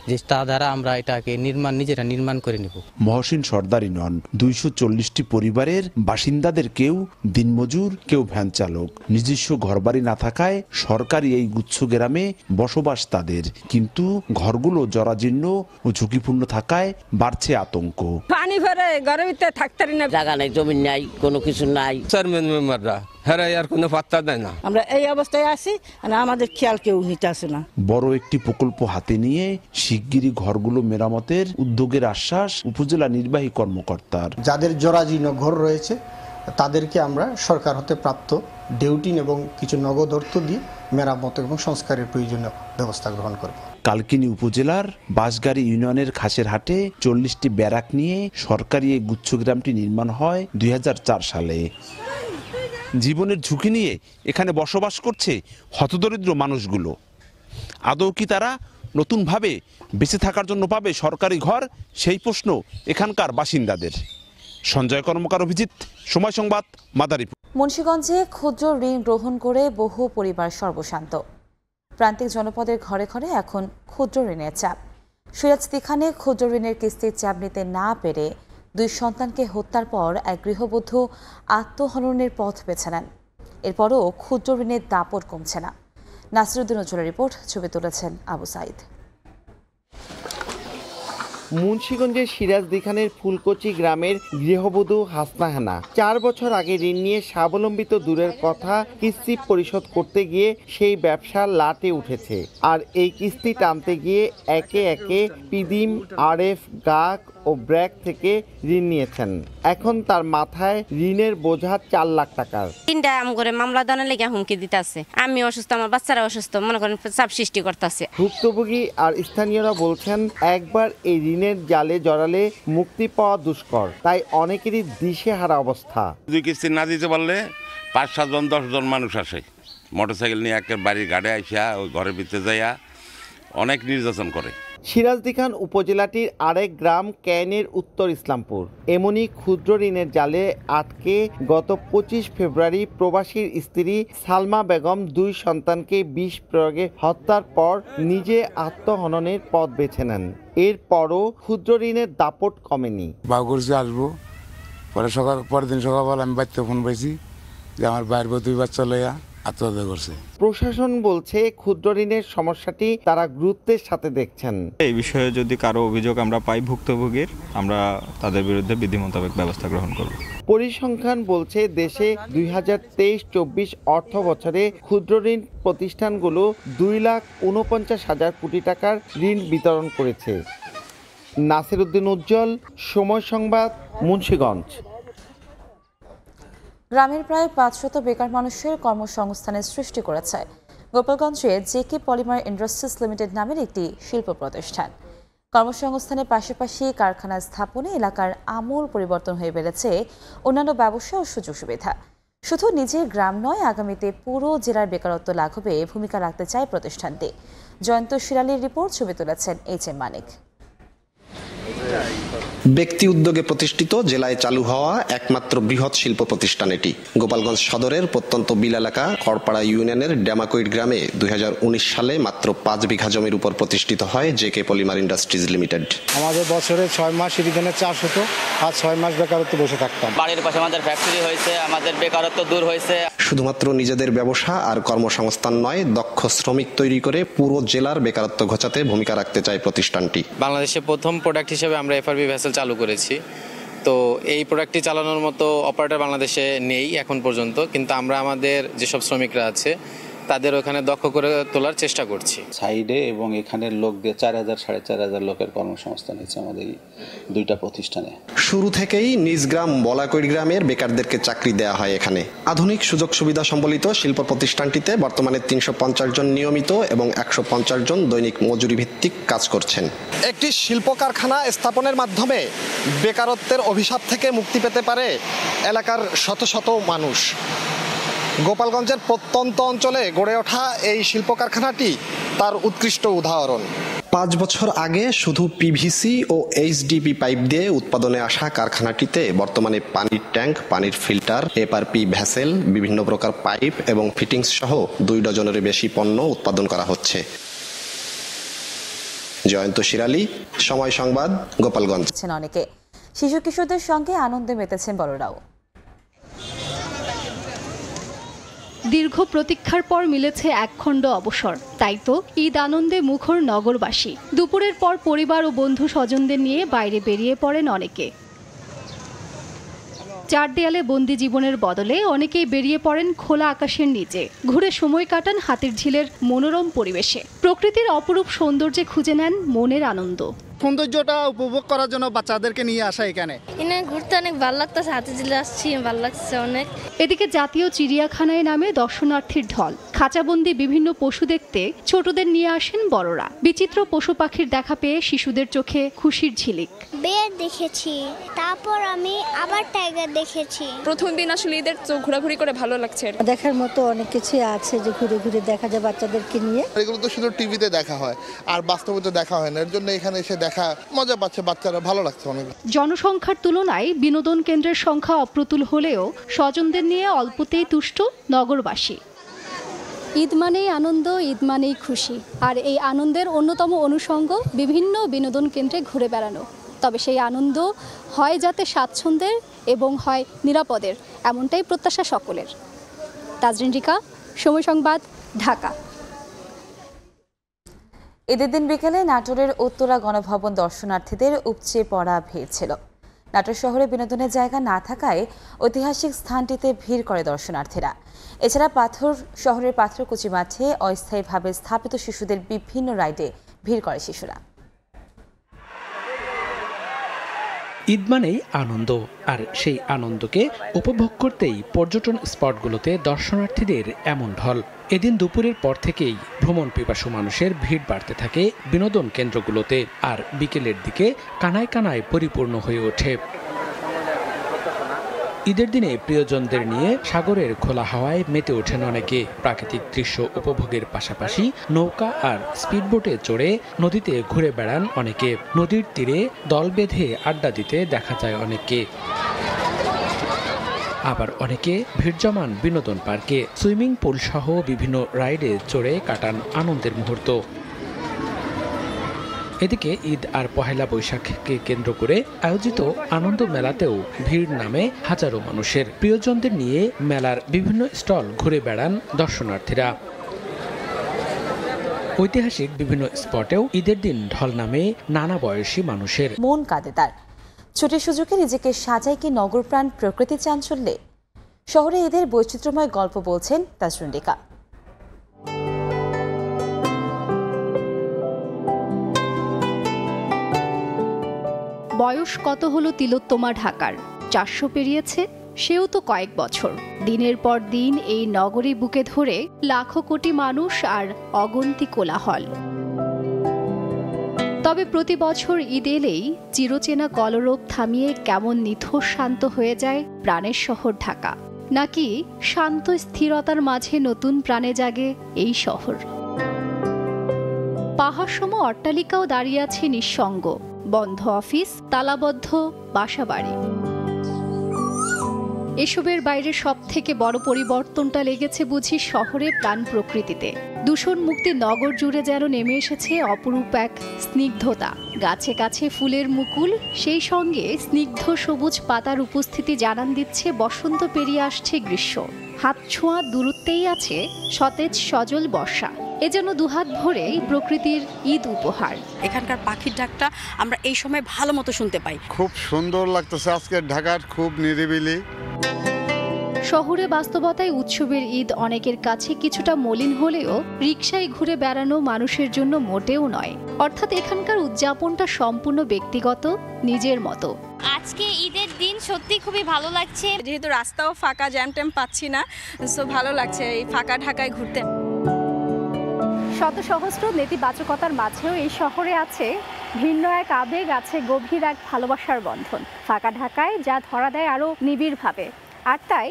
যে তা দ্বারা আমরা এটাকে নিজেরা নির্মাণ করে নেব। মহসিন সর্দারই নন, 240টি পরিবারের বাসিন্দাদের কেউ দিনমজুর, কেউ ভ্যান চালক। নিজস্ব ঘরবাড়ি না থাকায় সরকারি এই গুচ্ছ গ্রামে বসবাস তাদের। কিন্তু ঘরগুলো জরাজীর্ণ ও ঝুঁকিপূর্ণ থাকায় বাড়ছে আতঙ্ক। পানি ভরে ঘরের ভিতরে থাকতে না, জায়গা নাই, জমি নাই, কোনো কিছু নাই। চেয়ারম্যান মেম্বাররা আর কোনো পাত্তা দেয় না। আমরা এই অবস্থায় আছি, আমাদের খেয়াল কেউ নিতে আসে না। বড় একটি প্রকল্প হাতে নিয়ে শিগগিরই ঘরগুলো মেরামতের উদ্যোগের আশ্বাস উপজেলা নির্বাহী কর্মকর্তার। যাদের জরাজীর্ণ ঘর রয়েছে তাদেরকে আমরা সরকার হতে প্রাপ্ত ডেউটিন এবং কিছু নগদ অর্থ দিয়ে মেরামত এবং সংস্কারের প্রয়োজনীয় ব্যবস্থা গ্রহণ করব। কালকিনি উপজেলার বাঁশগাড়ি ইউনিয়নের খাসেরহাটে 40টি ব্যারাক নিয়ে সরকারি এই গুচ্ছগ্রামটি নির্মাণ হয় 2004 সালে। জীবনের ঝুঁকি নিয়ে এখানে বসবাস করছে হতদরিদ্র মানুষগুলো। আদৌ কি তারা নতুনভাবে বেঁচে থাকার জন্য পাবে সরকারি ঘর, সেই প্রশ্ন এখানকার বাসিন্দাদের। সঞ্জয় কর্মকার, অভিজিৎ, সময় সংবাদ, মাদারীপুর। মুন্সিগঞ্জে ক্ষুদ্র ঋণ গ্রহণ করে বহু পরিবার সর্বশান্ত। প্রান্তিক জনপদের ঘরে ঘরে এখন ক্ষুদ্র ঋণের চাপ। সিরাজদিখানে ক্ষুদ্র ঋণের কিস্তির চাপ নিতে না পেরে 2 সন্তানকে হত্যার পর এক গৃহবধূ আত্মহননের পথ বেছে নেন। এরপরও ক্ষুদ্র ঋণের দাপট কমছে না। নাসিরুদ্দিন নজরুলের রিপোর্ট, ছবি তুলেছেন আবু সাইদ। মুন্সিগঞ্জের সিরাজদিখানের ফুলকচি গ্রামের গৃহবধূ হাসনাহানা 4 বছর আগে ঋণ নিয়ে স্বাবলম্বিত দূরের কথা, কিস্তি পরিশোধ করতে গিয়ে সেই ব্যবসা লাটে উঠেছে। আর এই কিস্তি টানতে গিয়ে একে একে পিদিম, আরএফ, গাক ও ব্র্যাক থেকে ঋণ নিয়েছেন। এখন তার মাথায় ঋণের বোঝা 4 লাখ টাকার। 3টা করে মামলা দানের লেগে হুমকি দিতেছে। আমি অসুস্থ, আমার বাচ্চারা অসুস্থ, মনে করেন চাপ সৃষ্টি করতেছে। ভুক্তভোগী আর স্থানীয়রা বলছেন, একবার এই ঋণের জালে জড়ালে মুক্তি পাওয়া দুষ্কর। তাই অনেকেরই দিশেহারা অবস্থা। 2 কিস্তি না দিতে পারলে 5, 7 জন, 10 জন মানুষ আসে, মোটরসাইকেল নিয়ে একের বাড়ির গাড়ি আইসা ওই ঘরের ভিতরে যাইয়া অনেক নির্যাতন করে। সিরাজদিখান উপজেলাটির আরেক গ্রাম ক্যানের উত্তর ইসলামপুর এমনই ক্ষুদ্র ঋণের জালে আটকে গত 25 ফেব্রুয়ারি প্রবাসীর স্ত্রী সালমা বেগম 2 সন্তানকে বিষ প্রয়োগে হত্যার পর নিজে আত্মহননের পথ বেছে নেন। এরপরও ক্ষুদ্র ঋণের দাপট কমেনি। বাগুরছে আসবো পরের দিন সকালবেলা আমি বাড়িতে ফোন পাইছি যে আমার বাইর 2 বাচ্চা লইয়া আত্মহত্যা করছে। প্রশাসন বলছে ক্ষুদ্র ঋণের সমস্যাটি তারা গুরুত্বের সাথে দেখছেন। এই বিষয়ে যদি কারো অভিযোগ আমরা পাই ভুক্তভোগীর, আমরা তাদের বিরুদ্ধে বিধি মোতাবেক ব্যবস্থা গ্রহণ করব। পরিসংখ্যান বলছে দেশে 2023-24 অর্থ বছরে ক্ষুদ্র ঋণ প্রতিষ্ঠানগুলো 2,49,000 কোটি টাকার ঋণ বিতরণ করেছে। নাসির উদ্দিন উজ্জ্বল, সময় সংবাদ, মুন্সিগঞ্জ। গ্রামের প্রায় 500 বেকার মানুষের কর্মসংস্থানের সৃষ্টি করেছে গোপালগঞ্জে জেকে পলিমার ইন্ডাস্ট্রিজ লিমিটেড নামের একটি শিল্প প্রতিষ্ঠান। কর্মসংস্থানের পাশাপাশি কারখানা স্থাপনে এলাকার আমূল পরিবর্তন হয়ে বেড়েছে অন্যান্য ব্যবসা ও সুযোগ সুবিধা। শুধু নিজের গ্রাম নয়, আগামীতে পুরো জেলার বেকারত্ব লাঘবে ভূমিকা রাখতে চায় প্রতিষ্ঠানটি। জয়ন্ত শিরালির রিপোর্ট, ছবি তুলেছেন HM মানিক। ব্যক্তি উদ্যোগে প্রতিষ্ঠিত জেলায় চালু হওয়া একমাত্র বৃহৎ শিল্প প্রতিষ্ঠান এটি। গোপালগঞ্জ সদরের প্রত্যন্ত বিল এলাকা করপাড়া ইউনিয়নের ড্যামাকইট গ্রামে 2019 সালে মাত্র 5 বিঘা জমির উপর প্রতিষ্ঠিত হয় জেকে পলিমার ইন্ডাস্ট্রিজ লিমিটেড। আমাদের বছরে 6 মাস ইরিগেনের চাষ হতো, আর 6 মাস বেকারত্ব বসে থাকতাম। বাড়ির পাশে আমাদের ফ্যাক্টরি হয়েছে, আমাদের বেকারত্ব দূর হয়েছে। শুধুমাত্র নিজেদের ব্যবসা আর কর্মসংস্থান নয়, দক্ষ শ্রমিক তৈরি করে পুরো জেলার বেকারত্ব ঘোচাতে ভূমিকা রাখতে চায় প্রতিষ্ঠানটি। বাংলাদেশে প্রথম প্রোডাক্ট হিসেবে আমরা FRB ভেসেল চালু করেছি। তো এই প্রোডাক্টটি চালানোর মতো অপারেটর বাংলাদেশে নেই এখন পর্যন্ত, কিন্তু আমরা আমাদের যেসব শ্রমিকরা আছে তাদের ওখানে দক্ষ করে তোলার চেষ্টা করছি। সাইডে এবং এখানের লোক দিয়ে 4,000-4,500 লোকের কর্মসংস্থান হয়েছে আমাদের এই 2টা প্রতিষ্ঠানে। শুরু থেকেই নিজ গ্রাম বলাকইট গ্রামের বেকারদেরকে চাকরি দেওয়া হয় এখানে। আধুনিক সুযোগ সুবিধা সম্বলিত শিল্প প্রতিষ্ঠানটিতে বর্তমানে 350 জন নিয়মিত এবং 150 জন দৈনিক মজুরি ভিত্তিক কাজ করছেন। একটি শিল্প কারখানা স্থাপনের মাধ্যমে বেকারত্বের অভিশাপ থেকে মুক্তি পেতে পারে এলাকার শত শত মানুষ। গোপালগঞ্জের প্রত্যন্ত অঞ্চলে গড়ে ওঠা এই শিল্প কারখানাটি তার উৎকৃষ্ট উদাহরণ। 5 বছর আগে শুধু PVC ও HDP পাইপ দিয়ে উৎপাদনে আসা কারখানাটিতে বর্তমানে পানির ট্যাঙ্ক, পানির ফিল্টার, FRP ভেসেল, বিভিন্ন প্রকার পাইপ এবং ফিটিংস সহ 2 ডজনের বেশি পণ্য উৎপাদন করা হচ্ছে। জয়ন্ত শিরালি, সময় সংবাদ, গোপালগঞ্জ। অনেকে শিশু কিশোরদের সঙ্গে আনন্দে মেতেছেন বড়রাও। দীর্ঘ প্রতীক্ষার পর মিলেছে একখণ্ড অবসর, তাই তো ঈদ আনন্দে মুখর নগরবাসী। দুপুরের পর পরিবার ও বন্ধু স্বজনদের নিয়ে বাইরে বেরিয়ে পড়েন অনেকে। 4 দেয়ালে বন্দি জীবনের বদলে অনেকেই বেরিয়ে পড়েন খোলা আকাশের নিচে, ঘুরে সময় কাটান হাতিরঝিলের মনোরম পরিবেশে। প্রকৃতির অপরূপ সৌন্দর্যে খুঁজে নেন মনের আনন্দ। সৌন্দর্যটা উপভোগ করার জন্য বাচ্চাদেরকে নিয়ে আসা এখানে ঘুরতে অনেক ভালো লাগতেছে, হাতিরঝিলে আসছি, ভালো লাগছে অনেক। এদিকে জাতীয় চিড়িয়াখানায় নামে দর্শনার্থীর ঢল। খাঁচাবন্দি বিভিন্ন পশু দেখতে ছোটদের নিয়ে আসেন বড়রা। বিচিত্র পশু পাখির দেখা পেয়ে শিশুদের চোখে খুশির ঝিলিক। বের দেখেছি, তারপর আমি আবার টাইগার দেখেছি। প্রথম দিন আসলে ঈদের ঘোরাঘুরি করে ভালো লাগছে। দেখার মতো অনেক কিছু আছে যে ঘুরে ঘুরে দেখা যায় বাচ্চাদেরকে নিয়ে। এগুলো তো শুধু টিভিতে দেখা হয়, আর বাস্তবে তো দেখা হয় না। এর জন্য এখানে এসে দেখা মজা পাচ্ছে বাচ্চারা, ভালো লাগছে অনেক। জনসংখ্যার তুলনায় বিনোদন কেন্দ্রের সংখ্যা অপ্রতুল হলেও স্বজনদের নিয়ে অল্পতেই তুষ্ট নগরবাসী। ঈদ মানেই আনন্দ, ঈদ মানেই খুশি, আর এই আনন্দের অন্যতম অনুষঙ্গ বিভিন্ন বিনোদন কেন্দ্রে ঘুরে বেড়ানো। তবে সেই আনন্দ হয় যাতে স্বাচ্ছন্দ্যের এবং হয় নিরাপদের, এমনটাই প্রত্যাশা সকলের। তাজরিন রিকা, সময় সংবাদ, ঢাকা। ঈদের দিন বিকেলে নাটোরের উত্তরা গণভবন দর্শনার্থীদের উপচে পড়া ভিড় ছিল। নাটোর শহরে বিনোদনের জায়গা না থাকায় ঐতিহাসিক স্থানটিতে ভিড় করে দর্শনার্থীরা। এছাড়া শহরের পাথরকুচি মাঠে অস্থায়ীভাবে স্থাপিত শিশুদের বিভিন্ন রাইডে ভিড় করে শিশুরা। ঈদ মানেই আনন্দ, আর সেই আনন্দকে উপভোগ করতেই পর্যটন স্পটগুলোতে দর্শনার্থীদের এমন ঢল। এদিন দুপুরের পর থেকেই ভ্রমণ পিপাসু মানুষের ভিড় বাড়তে থাকে বিনোদন কেন্দ্রগুলোতে, আর বিকেলের দিকে কানায় কানায় পরিপূর্ণ হয়ে ওঠে। ঈদের দিনে প্রিয়জনদের নিয়ে সাগরের খোলা হাওয়ায় মেতে ওঠেন অনেকে। প্রাকৃতিক দৃশ্য উপভোগের পাশাপাশি নৌকা আর স্পিডবোটে চড়ে নদীতে ঘুরে বেড়ান অনেকে। নদীর তীরে দল বেঁধে আড্ডা দিতে দেখা যায় অনেককে। আবার অনেকে ভিড় জমান বিনোদন পার্কে, সুইমিং পুল সহ বিভিন্ন রাইডে চড়ে কাটান আনন্দের মুহূর্ত। এদিকে ঈদ আর পহেলা বৈশাখকে কেন্দ্র করে আয়োজিত আনন্দ মেলাতেও ভিড় নামে হাজারো মানুষের। প্রিয়জনদের নিয়ে মেলার বিভিন্ন স্টল ঘুরে বেড়ান দর্শনার্থীরা। ঐতিহাসিক বিভিন্ন স্পটেও ঈদের দিন ঢল নামে নানা বয়সী মানুষের। মন কাঁদে তার, ছুটির সুযোগে নিজেকে সাজায় কি নগরপ্রাণ প্রকৃতি চাঞ্চল্যে। শহরে ঈদের বৈচিত্র্যময় গল্প বলছেন তাজরুন্ডিকা। বয়স কত হলো তিলোত্তমা ঢাকার? 400 পেরিয়েছে, সেও তো কয়েক বছর। দিনের পর দিন এই নগরী বুকে ধরে লাখো কোটি মানুষ আর অগন্তি কোলাহল। তবে প্রতি বছর ঈদ এলেই চিরচেনা কলরব থামিয়ে কেমন নিথর শান্ত হয়ে যায় প্রাণের শহর ঢাকা। নাকি শান্ত স্থিরতার মাঝে নতুন প্রাণে জাগে এই শহর। পাহাড়সম অট্টালিকাও দাঁড়িয়ে আছে নিঃসঙ্গ, বন্ধ অফিস, তালাবদ্ধ বাসাবাড়ি। এসবের বাইরে সবথেকে বড় পরিবর্তনটা লেগেছে বুঝি শহরে প্রাণ প্রকৃতিতে। দূষণ মুক্তি নগর জুড়ে যেন নেমে এসেছে অপরূপ এক স্নিগ্ধতা। গাছে গাছে ফুলের মুকুল, সেই সঙ্গে স্নিগ্ধ সবুজ পাতার উপস্থিতি জানান দিচ্ছে বসন্ত পেরিয়ে আসছে গ্রীষ্ম। হাত ছোঁয়া দূরত্বেই আছে সতেজ সজল বর্ষা। এ যেন দুহাত ভরে প্রকৃতির ঈদ উপহার। এখানকার পাখির ডাকটা আমরা এই সময় ভালো মতো শুনতে পাই। খুব সুন্দর লাগতেছে আজকে ঢাকার, খুব নিরিবিলি। শহুরে বাস্তবতায় উৎসবের ঈদ অনেকের কাছে কিছুটা মলিন হলেও রিকশায় ঘুরে বেড়ানো মানুষের জন্য মোটেও নয়। অর্থাৎ এখানকার উদযাপনটা সম্পূর্ণ ব্যক্তিগত, নিজের মতো। আজকে ঈদের দিন সত্যি খুবই ভালো লাগছে। যেহেতু রাস্তাও ফাঁকা, জ্যাম ট্যাম পাচ্ছি না, সো ভালো লাগছে এই ফাঁকা ঢাকায় ঘুরতে। শত সহস্র নেতিবাচকতার মাঝেও এই শহরে আছে ভিন্ন এক আবেগ, আছে গভীর এক ভালোবাসার বন্ধন। ফাঁকা ঢাকায় যা ধরা দেয় আরও নিবিড়ভাবে। আর তাই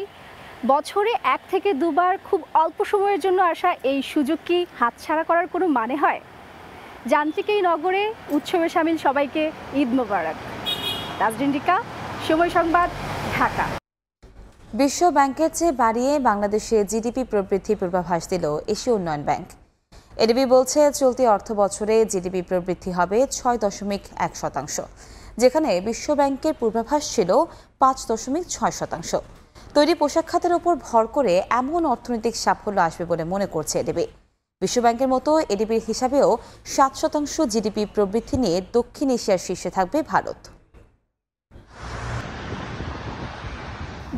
বছরে 1 থেকে 2 বার খুব অল্প সময়ের জন্য আসা এই সুযোগ কি হাতছাড়া করার কোনো মানে হয়? যান্ত্রিক এই নগরে উৎসবে সামিল সবাইকে ঈদ মোবারক। তাজরুন্ডিকা, সময় সংবাদ, ঢাকা। বিশ্ব ব্যাংকের চেয়ে বাড়িয়ে বাংলাদেশে জিডিপি প্রবৃদ্ধি পূর্বাভাস দিল এশীয় উন্নয়ন ব্যাংক। এডিবি বলছে চলতি অর্থ বছরে জিডিপি প্রবৃদ্ধি হবে 6.1%, যেখানে বিশ্ব ব্যাংকের পূর্বাভাস ছিল 5.6%। তৈরি পোশাক খাতের উপর ভর করে এমন অর্থনৈতিক সাফল্য আসবে বলে মনে করছে এডিবি। বিশ্বব্যাংকের মতো এডিবির হিসাবেও 7% জিডিপি প্রবৃদ্ধি নিয়ে দক্ষিণ এশিয়ার শীর্ষে থাকবে ভারত।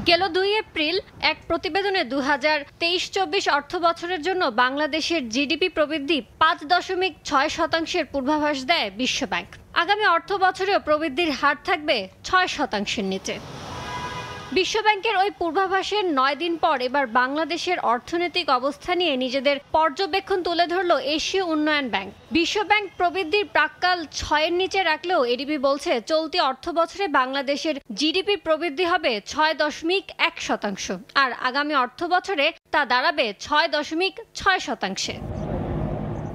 গেল 2 এপ্রিল এক প্রতিবেদনে 2023-24 অর্থ বছরের জন্য বাংলাদেশের জিডিপি প্রবৃদ্ধি 5.6% পূর্বাভাস দেয় বিশ্বব্যাংক। আগামী অর্থ বছরেও প্রবৃদ্ধির হার থাকবে 6%-এর নিচে। বিশ্বব্যাংকের ওই পূর্বাভাসের 9 দিন পর এবার বাংলাদেশের অর্থনৈতিক অবস্থা নিয়ে নিজেদের পর্যবেক্ষণ তুলে ধরল এশীয় উন্নয়ন ব্যাংক। বিশ্বব্যাংক প্রবৃদ্ধির প্রাক্কাল 6-এর নিচে রাখলেও এডিবি বলছে চলতি অর্থ বছরে বাংলাদেশের জিডিপি প্রবৃদ্ধি হবে 6.1%, আর আগামী অর্থ বছরে তা দাঁড়াবে 6.6%।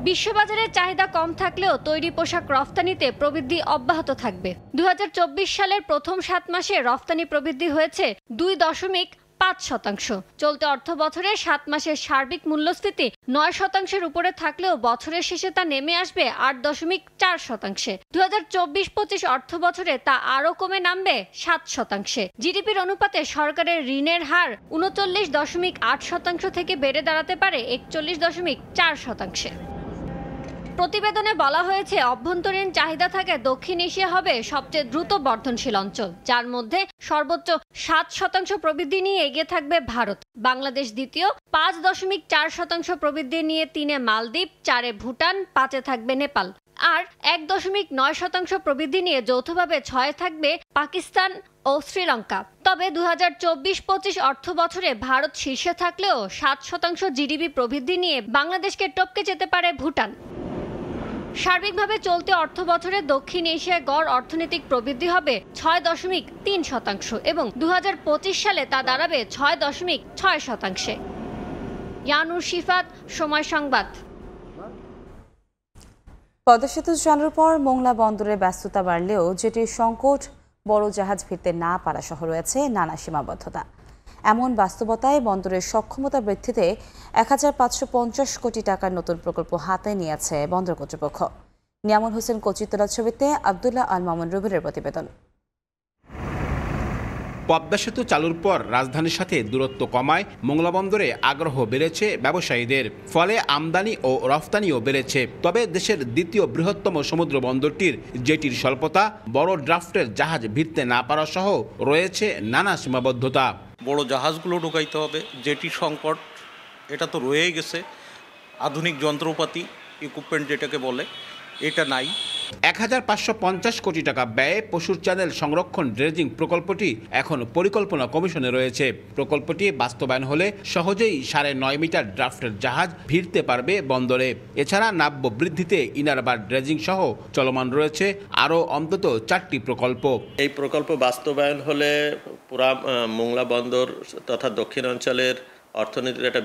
বিশ্ববাজারে চাহিদা কম থাকলেও তৈরি পোশাক রফতানিতে প্রবৃদ্ধি অব্যাহত থাকবে। 2024 সালের প্রথম 7 মাসে রফতানি প্রবৃদ্ধি হয়েছে 2.5%। চলতি অর্থ বছরে 7 মাসের সার্বিক মূল্যস্ফীতি 9%-এর উপরে থাকলেও বছরের শেষে তা নেমে আসবে 8.4%। 2024-25 অর্থ বছরে তা আরও কমে নামবে 7%। জিডিপির অনুপাতে সরকারের ঋণের হার 39.8% থেকে বেড়ে দাঁড়াতে পারে 41.4%। প্রতিবেদনে বলা হয়েছে অভ্যন্তরীণ চাহিদা থাকে দক্ষিণ এশিয়া হবে সবচেয়ে দ্রুত বর্ধনশীল অঞ্চল, যার মধ্যে সর্বোচ্চ 7% প্রবৃদ্ধি নিয়ে এগিয়ে থাকবে ভারত। বাংলাদেশ দ্বিতীয়, 5.4% প্রবৃদ্ধি নিয়ে 3-এ মালদ্বীপ, 4-এ ভুটান, 5-এ থাকবে নেপাল। আর 1.9% প্রবৃদ্ধি নিয়ে যৌথভাবে 6-এ থাকবে পাকিস্তান ও শ্রীলঙ্কা। তবে 2024-25 অর্থ বছরে ভারত শীর্ষে থাকলেও 7% জিডিপি প্রবৃদ্ধি নিয়ে বাংলাদেশকে টপকে যেতে পারে ভুটান। সার্বিকভাবে চলতি অর্থ বছরে দক্ষিণ এশিয়ায় গড় অর্থনৈতিক প্রবৃদ্ধি হবে 6.3% এবং 2025 সালে তা দাঁড়াবে 6.6%। ইয়ানুর শিফাত, সময় সংবাদ। পদ্মা সেতু চালুর পর মোংলা বন্দরে ব্যস্ততা বাড়লেও যেটির সংকট, বড় জাহাজ ফিরতে না পারা সহ রয়েছে নানা সীমাবদ্ধতা। এমন বাস্তবতায় বন্দরের সক্ষমতা বৃদ্ধিতে 1550 কোটি টাকার নতুন প্রকল্প হাতে নিয়েছে বন্দর কর্তৃপক্ষ। নিয়ামুল হোসেন কচির তোলা ছবিতে আব্দুল্লাহ আল মামুন রুবেলের প্রতিবেদন। পদ্মা সেতু চালুর পর রাজধানীর সাথে দূরত্ব কমায় মোংলা বন্দরে আগ্রহ বেড়েছে ব্যবসায়ীদের, ফলে আমদানি ও রফতানিও বেড়েছে। তবে দেশের দ্বিতীয় বৃহত্তম সমুদ্র বন্দরটির জেটির স্বল্পতা, বড় ড্রাফটের জাহাজ ভিড়তে না পারা সহ রয়েছে নানা সীমাবদ্ধতা। বড় জাহাজগুলো ঢুকাইতে হবে, জেটির সংকট এটা তো রয়েই গেছে। আধুনিক যন্ত্রপাতি, ইকুইপমেন্ট যেটাকে বলে, এটা নাই। 1550 কোটি টাকা ব্যয়ে পশুর চ্যানেল সংরক্ষণ ড্রেজিং প্রকল্পটি এখন পরিকল্পনা কমিশনে রয়েছে। প্রকল্পটি বাস্তবায়ন হলে সহজেই 9.5 মিটার ড্রাফটের জাহাজ ভিড়তে পারবে বন্দরে। এছাড়া নাব্য বৃদ্ধিতে ইনারবার ড্রেজিং সহ চলমান রয়েছে আরও অন্তত 4টি প্রকল্প। এই প্রকল্প বাস্তবায়ন হলে পুরা মোংলা বন্দর তথা দক্ষিণাঞ্চলের অর্থনীতির একটা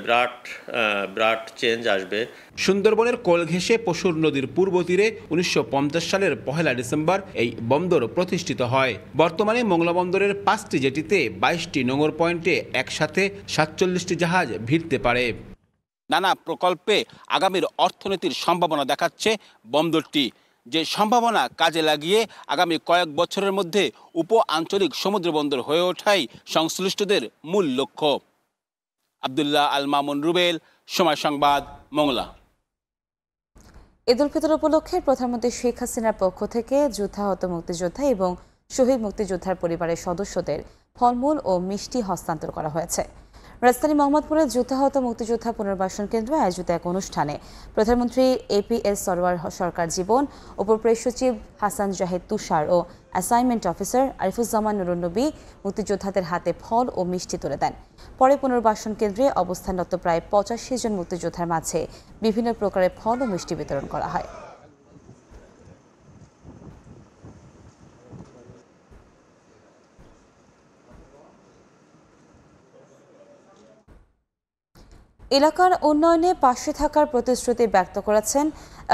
বিরাট চেঞ্জ আসবে। সুন্দরবনের কোল ঘেঁষে পশুর নদীর পূর্ব তীরে 1950 সালের 1 ডিসেম্বর এই বন্দর প্রতিষ্ঠিত হয়। বর্তমানে মোংলা বন্দরের 5টি জেটিতে 22টি নোঙর পয়েন্টে একসাথে 47টি জাহাজ ভিড়তে পারে। নানা প্রকল্পে আগামীর অর্থনীতির সম্ভাবনা দেখাচ্ছে বন্দরটি, যে সম্ভাবনা কাজে লাগিয়ে আগামী কয়েক বছরের মধ্যে উপ আঞ্চলিক সমুদ্র বন্দর হয়ে ওঠাই সংশ্লিষ্টদের মূল লক্ষ্য। আব্দুল্লাহ আল মামুন রুবেল, সময় সংবাদ, মোংলা। ঈদ উল ফিতর উপলক্ষে প্রধানমন্ত্রী শেখ হাসিনার পক্ষ থেকে যুদ্ধাহত মুক্তিযোদ্ধা এবং শহীদ মুক্তিযোদ্ধার পরিবারের সদস্যদের ফলমূল ও মিষ্টি হস্তান্তর করা হয়েছে। রাজধানী মোহাম্মদপুরে যুদ্ধাহত মুক্তিযোদ্ধা পুনর্বাসন কেন্দ্রে আয়োজিত এক অনুষ্ঠানে প্রধানমন্ত্রী APS সরওয়ার সরকার জীবন, উপপ্রেস সচিব হাসান জাহিদ তুষার ও অ্যাসাইনমেন্ট অফিসার আরিফুজ্জামান নুরুন্নবী মুক্তিযোদ্ধাদের হাতে ফল ও মিষ্টি তুলে দেন। পরে পুনর্বাসন কেন্দ্রে অবস্থানরত প্রায় 85 জন মুক্তিযোদ্ধার মাঝে বিভিন্ন প্রকারের ফল ও মিষ্টি বিতরণ করা হয়। এলাকার উন্নয়নে পাশে থাকার প্রতিশ্রুতি ব্যক্ত করেছেন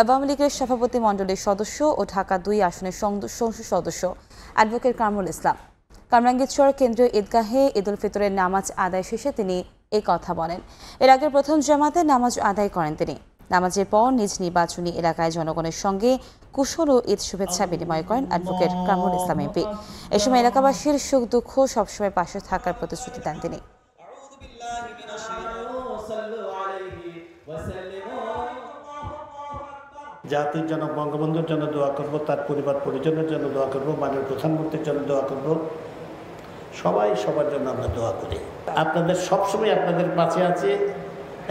আওয়ামী লীগের সভাপতি মণ্ডলীর সদস্য ও ঢাকা 2 আসনের সংসদ সদস্য অ্যাডভোকেট কামরুল ইসলাম। কামরাঙ্গীরচর কেন্দ্রীয় ঈদগাহে ঈদ উল ফিতরের নামাজ আদায় শেষে তিনি এই কথা বলেন। এর আগে প্রথম জামাতে নামাজ আদায় করেন তিনি। নামাজের পর নিজ নির্বাচনী এলাকায় জনগণের সঙ্গে কুশল ও ঈদ শুভেচ্ছা বিনিময় করেন অ্যাডভোকেট কামরুল ইসলাম এমপি। এ সময় এলাকাবাসীর সুখ দুঃখ সবসময় পাশে থাকার প্রতিশ্রুতি দেন তিনি। জাতির জন্য, বঙ্গবন্ধুর জন্য দোয়া করব, তার পরিবার পরিজনের জন্য দোয়া করব, মাননীয় প্রধানমন্ত্রীর জন্য দোয়া করব, সবাই সবার জন্য আমরা দোয়া করি। আপনাদের সবসময় আপনাদের পাশে আছে,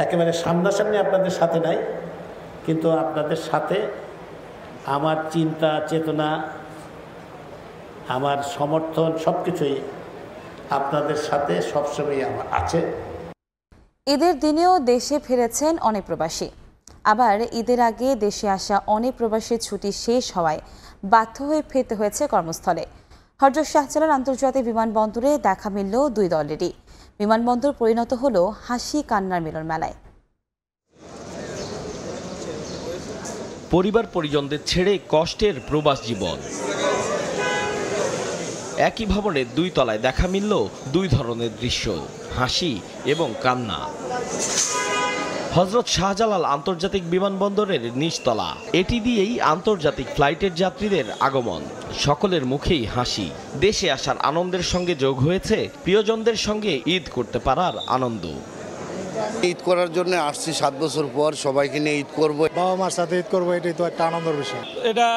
একেবারে সামনাসামনি আপনাদের সাথে নাই, কিন্তু আপনাদের সাথে আমার চিন্তা চেতনা, আমার সমর্থন সবকিছুই আপনাদের সাথে সবসময় আমার আছে। ঈদের দিনেও দেশে ফিরেছেন অনেক প্রবাসী। আবার ঈদের আগে দেশে আসা অনেক প্রবাসীর ছুটি শেষ হওয়ায় বাধ্য হয়ে ফিরতে হয়েছে কর্মস্থলে। হযরত শাহজালাল আন্তর্জাতিক বিমানবন্দরে দেখা মিলল দুই দলেরই। বিমানবন্দর পরিণত হলো হাসি কান্নার মিলন মেলায়। পরিবার পরিজনদের ছেড়ে কষ্টের প্রবাস জীবন। একই ভবনের 2 তলায় দেখা মিলল 2 ধরনের দৃশ্য, হাসি এবং কান্না। হযরত শাহজালাল আন্তর্জাতিক বিমানবন্দরের নিচতলা, এটি দিয়েই আন্তর্জাতিক ফ্লাইটের যাত্রীদের আগমন। সকলের মুখেই হাসি। দেশে আসার আনন্দের সঙ্গে যোগ হয়েছে প্রিয়জনদের সঙ্গে ঈদ করতে পারার আনন্দ। ঈদ করার জন্য আসছি 7 বছর পর, সবাইকে নিয়ে ঈদ করব, বাবা মার সাথে ঈদ করবো, এটাই তো একটা আনন্দের বিষয়। এটা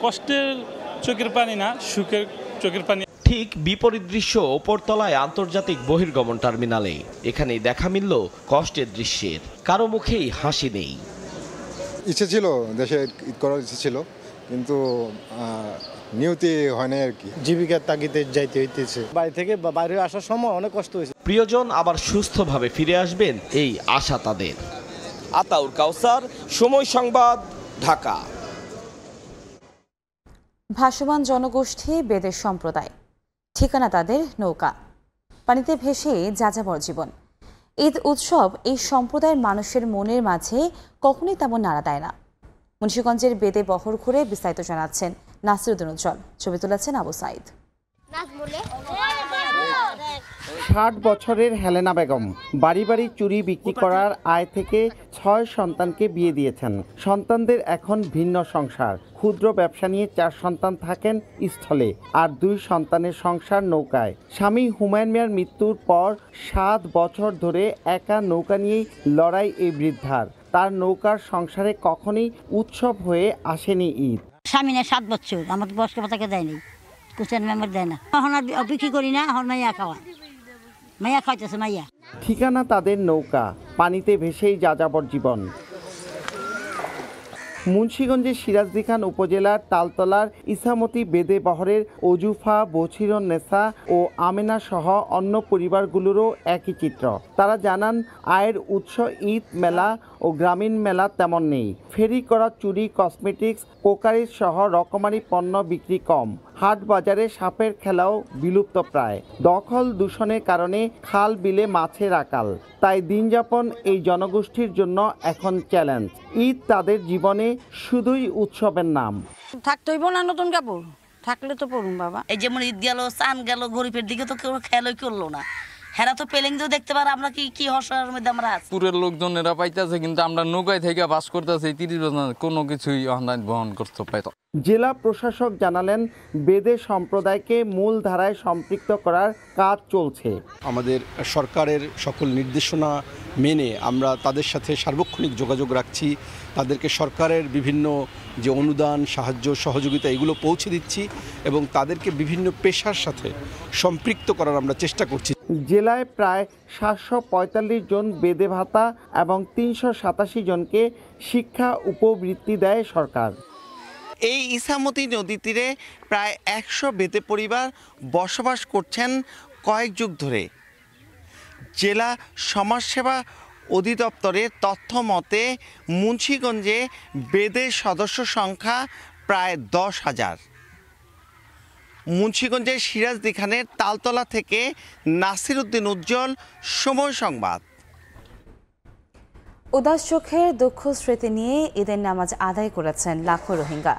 কষ্টের চোখের পানি না, সুখের চোখের পানি। ঠিক বিপরীত দৃশ্য ওপরতলায় আন্তর্জাতিক বহির্গমন টার্মিনালে। এখানেই দেখা মিলল কষ্টের দৃশ্যের, কারো মুখেই হাসি নেই। ইচ্ছে ছিল দেশে ঈদ করার ইচ্ছে ছিল, কিন্তু নিয়তি হয় না আর কি, জীবিকার তাগিদে যাইতে হইতেছে। বাড়ি থেকে বাইরে আসার সময় অনেক কষ্ট হয়েছে। প্রিয়জন আবার সুস্থভাবে ফিরে আসবেন এই আশা তাদের। আতাউর কাউসার, সময় সংবাদ, ঢাকা। ভাসমান জনগোষ্ঠী বেদের সম্প্রদায়, ঠিকানা তাদের নৌকা, পানিতে ভেসে যাযাবর জীবন। ঈদ উৎসব এই সম্প্রদায়ের মানুষের মনের মাঝে কখনোই তেমন নাড়া দেয় না। মুন্সিগঞ্জের বেদে বহর ঘুরে বিস্তারিত জানাচ্ছেন নাসিরুদ্দিন উজ্জ্বল, ছবি তুলেছেন আবু সাইদ। ৬০ বছরের হেলেনা বেগম বাড়ি বাড়ি চুরি বিক্রি করার আয় থেকে ৬ সন্তানকে বিয়ে দিয়েছেন। সন্তানদের এখন ভিন্ন সংসার। ক্ষুদ্র ব্যবসা নিয়ে ৪ সন্তান থাকেন স্থলে, আর 2 সন্তানের সংসার নৌকায়। স্বামী হুমায়ুন মিয়ার মৃত্যুর পর 7 বছর ধরে একা নৌকা নিয়েই লড়াই এই বৃদ্ধার। তার নৌকার সংসারে কখনোই উৎসব হয়ে আসেনি ঈদ। স্বামী না 7 বছর আমাকে বয়স্ক ভাতাকে দেয়নি, কুচেন মেম্বার দেয় না। এখন আর বিক্রি করি না, এখন মাইয়া খাওয়া, মাইয়া খাইতেছে মাইয়া। ঠিকানা তাদের নৌকা, পানিতে ভেসেই যাযাবর জীবন। মুন্সিগঞ্জের সিরাজদিখান উপজেলার তালতলার ইসামতি বেদে বহরের ওজুফা, বছিরন নেসা ও আমেনা সহ অন্য পরিবারগুলোরও একই চিত্র। তারা জানান, আয়ের উৎস ঈদ মেলা ও গ্রামীণ মেলা তেমন নেই। ফেরি করা চুরি, কসমেটিক্স, কোকারিজ সহ রকমারি পণ্য বিক্রি কম। হাট বাজারে সাপের খেলাও বিলুপ্ত প্রায়। দখল দূষণের কারণে খাল বিলে মাছের আকাল। তাই দিনযাপন এই জনগোষ্ঠীর জন্য এখন চ্যালেঞ্জ। ঈদ তাদের জীবনে শুধুই উৎসবের নাম। থাকতেই না নতুন কাপড় থাকলে তো পড়ুন বাবা। এই যেমন ঈদ গেল, চান গেল, গরিবের দিকে তো কেউ খেয়ালই করলো না। হেরা তো পেলেন তো দেখতে পারে আমরা কি হর্ষের মধ্যে আমরা আছি। পুরের লোকজনেরা পাইতেছে, কিন্তু আমরা নৌকায় থেকে বাস করতেছি 30 বছর, কোনো কিছুই বহন করতে পাইতো। জেলা প্রশাসক জানালেন, বেদে সম্প্রদায়কে মূল ধারায় সম্পৃক্ত করার কাজ চলছে। আমাদের সরকারের সকল নির্দেশনা মেনে আমরা তাদের সাথে সার্বক্ষণিক যোগাযোগ রাখছি। তাদেরকে সরকারের বিভিন্ন যে অনুদান, সাহায্য, সহযোগিতা এগুলো পৌঁছে দিচ্ছি এবং তাদেরকে বিভিন্ন পেশার সাথে সম্পৃক্ত করার আমরা চেষ্টা করছি। জেলায় প্রায় 745 জন বেদে ভাতা এবং 387 জনকে শিক্ষা উপবৃত্তি দেয় সরকার। এই ইসামতি নদী তীরে প্রায় 100 বেদে পরিবার বসবাস করছেন কয়েক যুগ ধরে। জেলা সমাজসেবা অধিদপ্তরের তথ্য মতে মুন্সিগঞ্জে বেদের সদস্য সংখ্যা প্রায় 10,000। মুন্সিগঞ্জের সিরাজদিখানের তালতলা থেকে নাসিরুদ্দিন উজ্জ্বল, সময় সংবাদ। উদাস চোখের দুঃখ স্মৃতি নিয়ে ঈদের নামাজ আদায় করেছেন লাখো রোহিঙ্গা।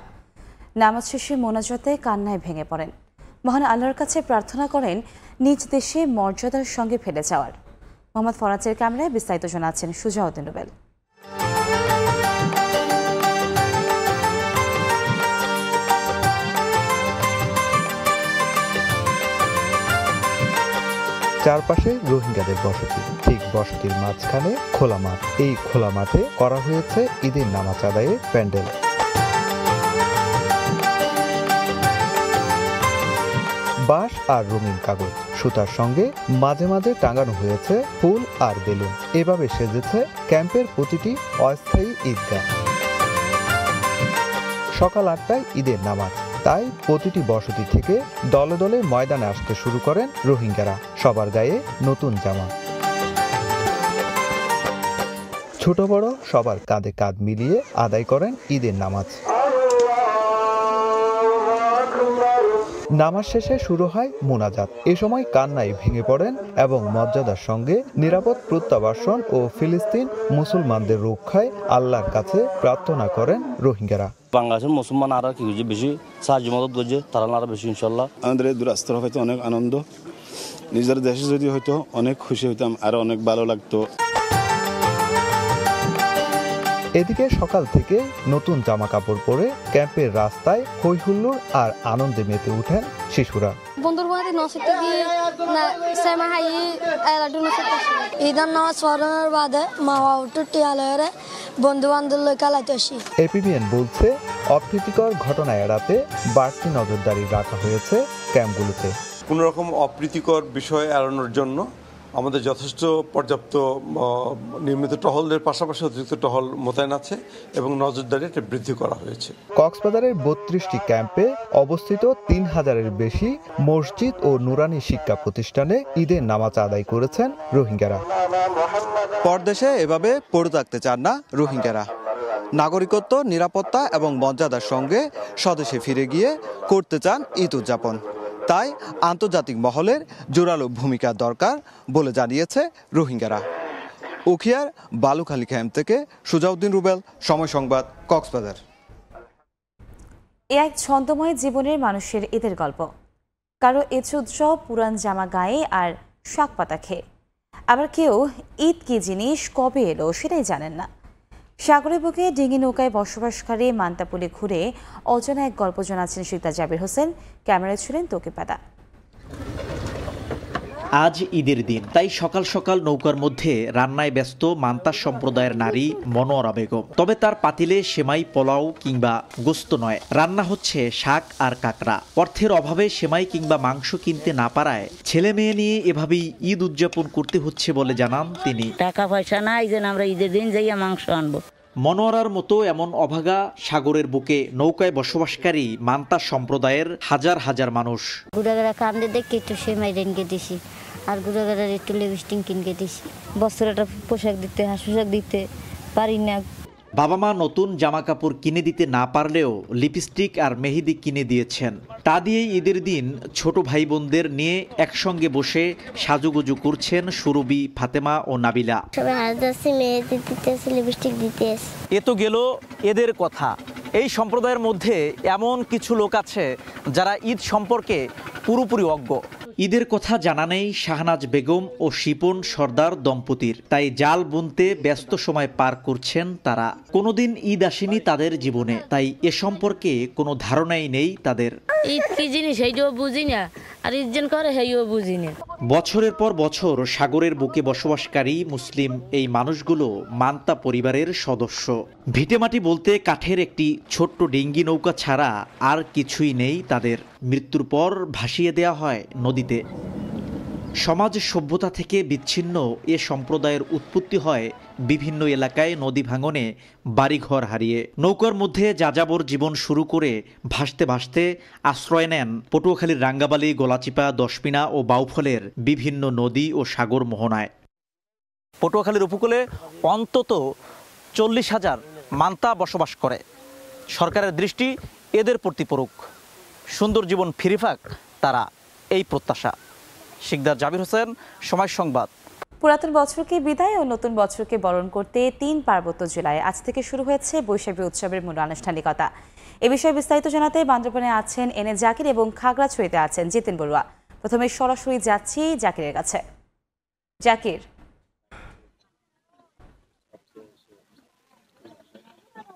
নামাজ শেষে মোনাজাতে কান্নায় ভেঙে পড়েন। মহান আল্লাহর কাছে প্রার্থনা করেন নিজ দেশে মর্যাদার সঙ্গে ফিরে যাওয়ার। মোহাম্মদ ফরাজের ক্যামেরায় বিস্তারিত জানাচ্ছেন সুজাউদ্দিন রুবেল। চারপাশে রোহিঙ্গাদের বসতি, ঠিক বসতির মাঝখানে খোলা মাঠ। এই খোলা মাঠে করা হয়েছে ঈদের নামাজ আদায়ের প্যান্ডেল। বাঁশ আর রঙিন কাগজ, সুতার সঙ্গে মাঝে মাঝে টাঙানো হয়েছে ফুল আর বেলুন। এভাবে সেজেছে ক্যাম্পের প্রতিটি অস্থায়ী ঈদগাহ। সকাল 8টায় ঈদের নামাজ, তাই প্রতিটি বসতি থেকে দলে দলে ময়দানে আসতে শুরু করেন রোহিঙ্গারা। সবার গায়ে নতুন জামা। ছোট বড় সবার কাঁধে কাঁধ মিলিয়ে আদায় করেন ঈদের নামাজ। নামাজ শেষে শুরু হয় মোনাজাত। এ সময় কান্নায় ভেঙে পড়েন এবং মর্যাদার সঙ্গে নিরাপদ প্রত্যাবাসন ও ফিলিস্তিন মুসলমানদের রক্ষায় আল্লাহর কাছে প্রার্থনা করেন রোহিঙ্গারা। বাংলাদেশের মুসলমান আরো কি বেশি সাহায্য মদত করছে, তারা আরো বেশি ইনশাল্লাহ। আমাদের দূরাস্ত হয়তো অনেক আনন্দ, নিজের দেশে যদি হয়তো অনেক খুশি হইতাম, আরো অনেক ভালো লাগতো। এদিকে সকাল থেকে নতুন জামা কাপড় পরে ক্যাম্পের রাস্তায় হই হুল্লোড় আর আনন্দে মেতে ওঠেন শিশুরা। ঈদের নামাজ পড়ানোর বাদে মা বাবা টিয়ালয়ে বন্ধু বান্ধব কালাতে আসি। এপিবিএন বলছে, অপ্রীতিকর ঘটনা এড়াতে বাড়তি নজরদারি রাখা হয়েছে ক্যাম্পগুলোতে। কোনো রকম অপ্রীতিকর বিষয় এড়ানোর জন্য আমাদের যথেষ্ট পর্যাপ্ত নিয়মিত টহলের পাশাপাশি অতিরিক্ত টহল মোতায়েন আছে এবং নজরদারি এটা বৃদ্ধি করা হয়েছে। কক্সবাজারের 32টি ক্যাম্পে অবস্থিত 3000-এর বেশি মসজিদ ও নুরানি শিক্ষা প্রতিষ্ঠানে ঈদের নামাজ আদায় করেছেন রোহিঙ্গারা। পরদেশে এভাবে পড়ে থাকতে চান না রোহিঙ্গারা। নাগরিকত্ব, নিরাপত্তা এবং মর্যাদার সঙ্গে স্বদেশে ফিরে গিয়ে করতে চান ঈদ উদযাপন। তাই আন্তর্জাতিক মহলের জোরালো ভূমিকা দরকার বলে জানিয়েছে রোহিঙ্গারা। উখিয়ার বালুখালী ক্যাম্প থেকে সুজাউদ্দিন রুবেল, সময় সংবাদ, কক্সবাজার। এ এক ছন্দময় জীবনের মানুষের ঈদের গল্প। কারো ঈদ উৎসব পুরান জামা গায়ে আর শাক পাতা খেয়ে, আবার কেউ ঈদ কি জিনিস, কবে এলো সেটাই জানেন না। সাগরের বুকে ডিঙি নৌকায় বসবাসকারী মান্তাপুলি ঘুরে অজানা এক গল্প জানাচ্ছেন শিকদার জাবির হোসেন, ক্যামেরায় ছিলেন তোকিপাদা। আজ ঈদের দিন, তাই সকাল সকাল নৌকার মধ্যে রান্নায় ব্যস্ত মান্তার সম্প্রদায়ের নারী মনোয়ারা বেগম। তবে তার পাতিলে সেমাই, পোলাও কিংবা গোস্ত নয়, রান্না হচ্ছে শাক আর কাঁকড়া। অর্থের অভাবে সেমাই কিংবা মাংস কিনতে না পারায় ছেলে মেয়ে নিয়ে এভাবেই ঈদ উদযাপন করতে হচ্ছে বলে জানান তিনি। টাকা পয়সা নাই, যে আমরা ঈদের দিন যাইয়া মাংস আনবো। মনোয়ারার মতো এমন অভাগা সাগরের বুকে নৌকায় বসবাসকারী মান্তা সম্প্রদায়ের হাজার হাজার মানুষ। গুড়াগাড়া কান্দে দেখে একটু সেমাই রেনকে দিছি, আর গুড়াগাড়ার একটু লিপস্টিক কিনকে দিছি। বস্ত্র একটা পোশাক দিতে, হাঁস পোশাক দিতে পারি না। বাবা মা নতুন জামা কাপড় কিনে দিতে না পারলেও লিপস্টিক আর মেহেদি কিনে দিয়েছেন। তা দিয়েই ঈদের দিন ছোট ভাই বোনদের নিয়ে একসঙ্গে বসে সাজুগুজু করছেন সুরভি, ফাতেমা ও নাবিলা। সবাই হাসতেছে, মেহেদি দিতেছে, লিপস্টিক দিতেছে। এ তো গেল এদের কথা। এই সম্প্রদায়ের মধ্যে এমন কিছু লোক আছে যারা ঈদ সম্পর্কে পুরোপুরি অজ্ঞ। ঈদের কথা জানা নেই শাহনাজ বেগম ও শিপন সর্দার দম্পতির, তাই জাল বুনতে ব্যস্ত সময় পার করছেন তারা। কোনোদিন ঈদ আসেনি তাদের জীবনে, তাই এ সম্পর্কে কোনো ধারণাই নেই তাদের। ঈদ কি জিনিস সেইটাও বুঝি না, আর ঈদ যেন করে সেইও বুঝি না। বছরের পর বছর সাগরের বুকে বসবাসকারী মুসলিম এই মানুষগুলো মান্তা পরিবারের সদস্য। ভিটেমাটি বলতে কাঠের একটি ছোট্ট ডিঙ্গি নৌকা ছাড়া আর কিছুই নেই তাদের। মৃত্যুর পর ভাসিয়ে দেয়া হয় নদীতে। সমাজ সভ্যতা থেকে বিচ্ছিন্ন এ সম্প্রদায়ের উৎপত্তি হয় বিভিন্ন এলাকায় নদী ভাঙনে বাড়িঘর হারিয়ে। নৌকার মধ্যে যাযাবর জীবন শুরু করে ভাসতে ভাসতে আশ্রয় নেন পটুয়াখালীর রাঙ্গাবালী, গলাচিপা, দশমিনা ও বাউফলের বিভিন্ন নদী ও সাগর মোহনায়। পটুয়াখালীর উপকূলে অন্তত 40,000 মান্তা বসবাস করে। সরকারের দৃষ্টি এদের প্রতি পড়ুক, সুন্দর জীবন ফিরে পাক তারা, এই প্রত্যাশা। শিকদার জাবির হোসেন, সময় সংবাদ। পুরাতন বছরকে বিদায় ও নতুন বছরকে বরণ করতে 3 পার্বত্য জেলায় আজ থেকে শুরু হয়েছে বৈশাখী উৎসবের মূল আনুষ্ঠানিকতা। এ বিষয়ে বিস্তারিত জানাতে বান্দরবানে আছেন এনে জাকির এবং খাগড়াছড়িতে আছেন জিতেন বড়ুয়া। প্রথমে সরাসরি যাচ্ছি জাকিরের কাছে। জাকির,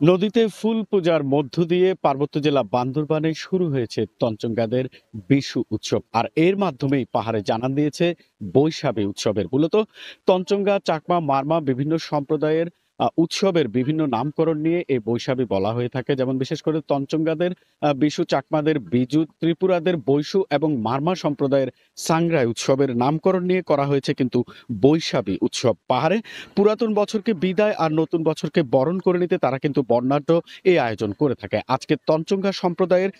নদীতে ফুল পূজার মধ্য দিয়ে পার্বত্য জেলা বান্দরবানে শুরু হয়েছে তঞ্চঙ্গাদের বিশু উৎসব, আর এর মাধ্যমেই পাহাড়ে জানান দিয়েছে বৈশাখী উৎসবের। মূলত তঞ্চঙ্গা, চাকমা, মারমা বিভিন্ন সম্প্রদায়ের উৎসবের বিভিন্ন নামকরণ নিয়ে এই বৈশাখী বলা হয়ে থাকে। যেমন বিশেষ করে তঞ্চঙ্গাদের বিশু, চাকমাদের বিজু, ত্রিপুরাদের বৈশু এবং মারমা সম্প্রদায়ের সাংগ্রাই উৎসবের নামকরণ নিয়ে করা হয়েছে কিন্তু বৈশাখী উৎসব। পাহাড়ে পুরাতন বছরকে বিদায় আর নতুন বছরকে বরণ করে নিতে তারা কিন্তু বর্ণাঢ্য এই আয়োজন করে থাকে। আজকে তঞ্চঙ্গা সম্প্রদায়ের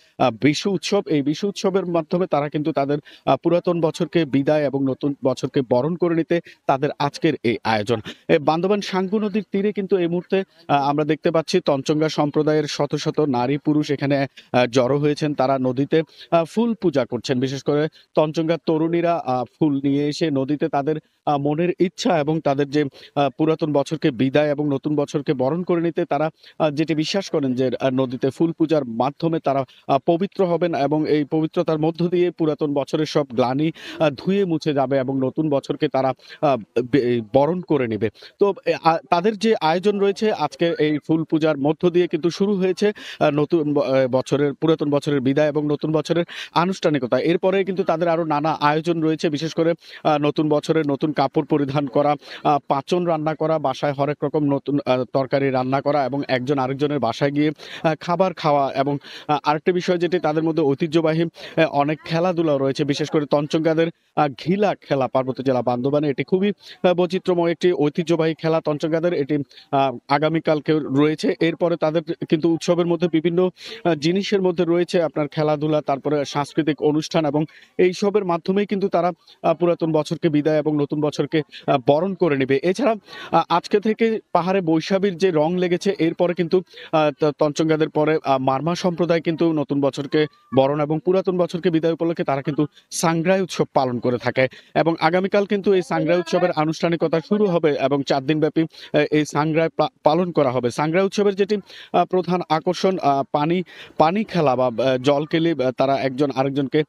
বিশু উৎসব, এই বিশু উৎসবের মাধ্যমে তারা কিন্তু তাদের পুরাতন বছরকে বিদায় এবং নতুন বছরকে বরণ করে নিতে তাদের আজকের এই আয়োজন। বান্দরবান সাঙ্গু নদীর তীরে কিন্তু এই মুহূর্তে আমরা দেখতে পাচ্ছি তঞ্চঙ্গা সম্প্রদায়ের শত শত নারী পুরুষ এখানে জড়ো হয়েছেন। তারা নদীতে ফুল পূজা করছেন। বিশেষ করে তঞ্চঙ্গার তরুণীরা ফুল নিয়ে এসে নদীতে তাদের মনের ইচ্ছা এবং তাদের যে পুরাতন বছরকে বিদায় এবং নতুন বছরকে বরণ করে নিতে তারা যেটি বিশ্বাস করেন যে নদীতে ফুল পূজার মাধ্যমে তারা পবিত্র হবেন এবং এই পবিত্রতার মধ্য দিয়ে পুরাতন বছরের সব গ্লানি ধুয়ে মুছে যাবে এবং নতুন বছরকে তারা বরণ করে নেবে। তো তাদের যে আয়োজন রয়েছে আজকে এই ফুল পূজার মধ্য দিয়ে কিন্তু শুরু হয়েছে নতুন বছরের, পুরাতন বছরের বিদায় এবং নতুন বছরের আনুষ্ঠানিকতা। এরপরে কিন্তু তাদের আরো নানা আয়োজন রয়েছে। বিশেষ করে নতুন বছরের নতুন কাপড় পরিধান করা, পাচন রান্না করা, বাসায় হরেক রকম নতুন তরকারি রান্না করা এবং একজন আরেকজনের বাসায় গিয়ে খাবার খাওয়া। এবং আরেকটা বিষয় যেটি তাদের মধ্যে ঐতিহ্যবাহী অনেক খেলাধুলা রয়েছে। বিশেষ করে তঞ্চঙ্গাদের ঘিলা খেলা পার্বত্য জেলা বান্দরবানে এটি খুবই বৈচিত্র্যময় একটি ঐতিহ্যবাহী খেলা। তঞ্চঙ্গাদের এটি আগামীকালকে রয়েছে। এরপরে তাদের কিন্তু উৎসবের মধ্যে বিভিন্ন জিনিসের মধ্যে রয়েছে আপনার খেলাধুলা, তারপরে সাংস্কৃতিক অনুষ্ঠান, এবং এই সবের মাধ্যমেই কিন্তু তারা পুরাতন বছরকে বিদায় এবং নতুন বছরকে বরণ করে নেবে। এছাড়া আজকে থেকে পাহাড়ে বৈশাখীর যে রং লেগেছে, এরপরে কিন্তু তঞ্চঙ্গ্যাদের পরে মারমা সম্প্রদায় কিন্তু নতুন বছরকে বরণ এবং পুরাতন বছরকে বিদায় উপলক্ষে তারা কিন্তু সাংগ্রাই উৎসব পালন করে থাকে। এবং আগামীকাল কিন্তু এই সাংগ্রাই উৎসবের আনুষ্ঠানিকতা শুরু হবে এবং 4 দিন ব্যাপী এই সাংগ্রাই পালন করা হবে। সাংগ্রাই উৎসবের যেটি প্রধান আকর্ষণ পানি খেলা বা জল কেলি, তারা একজন আরেকজনকে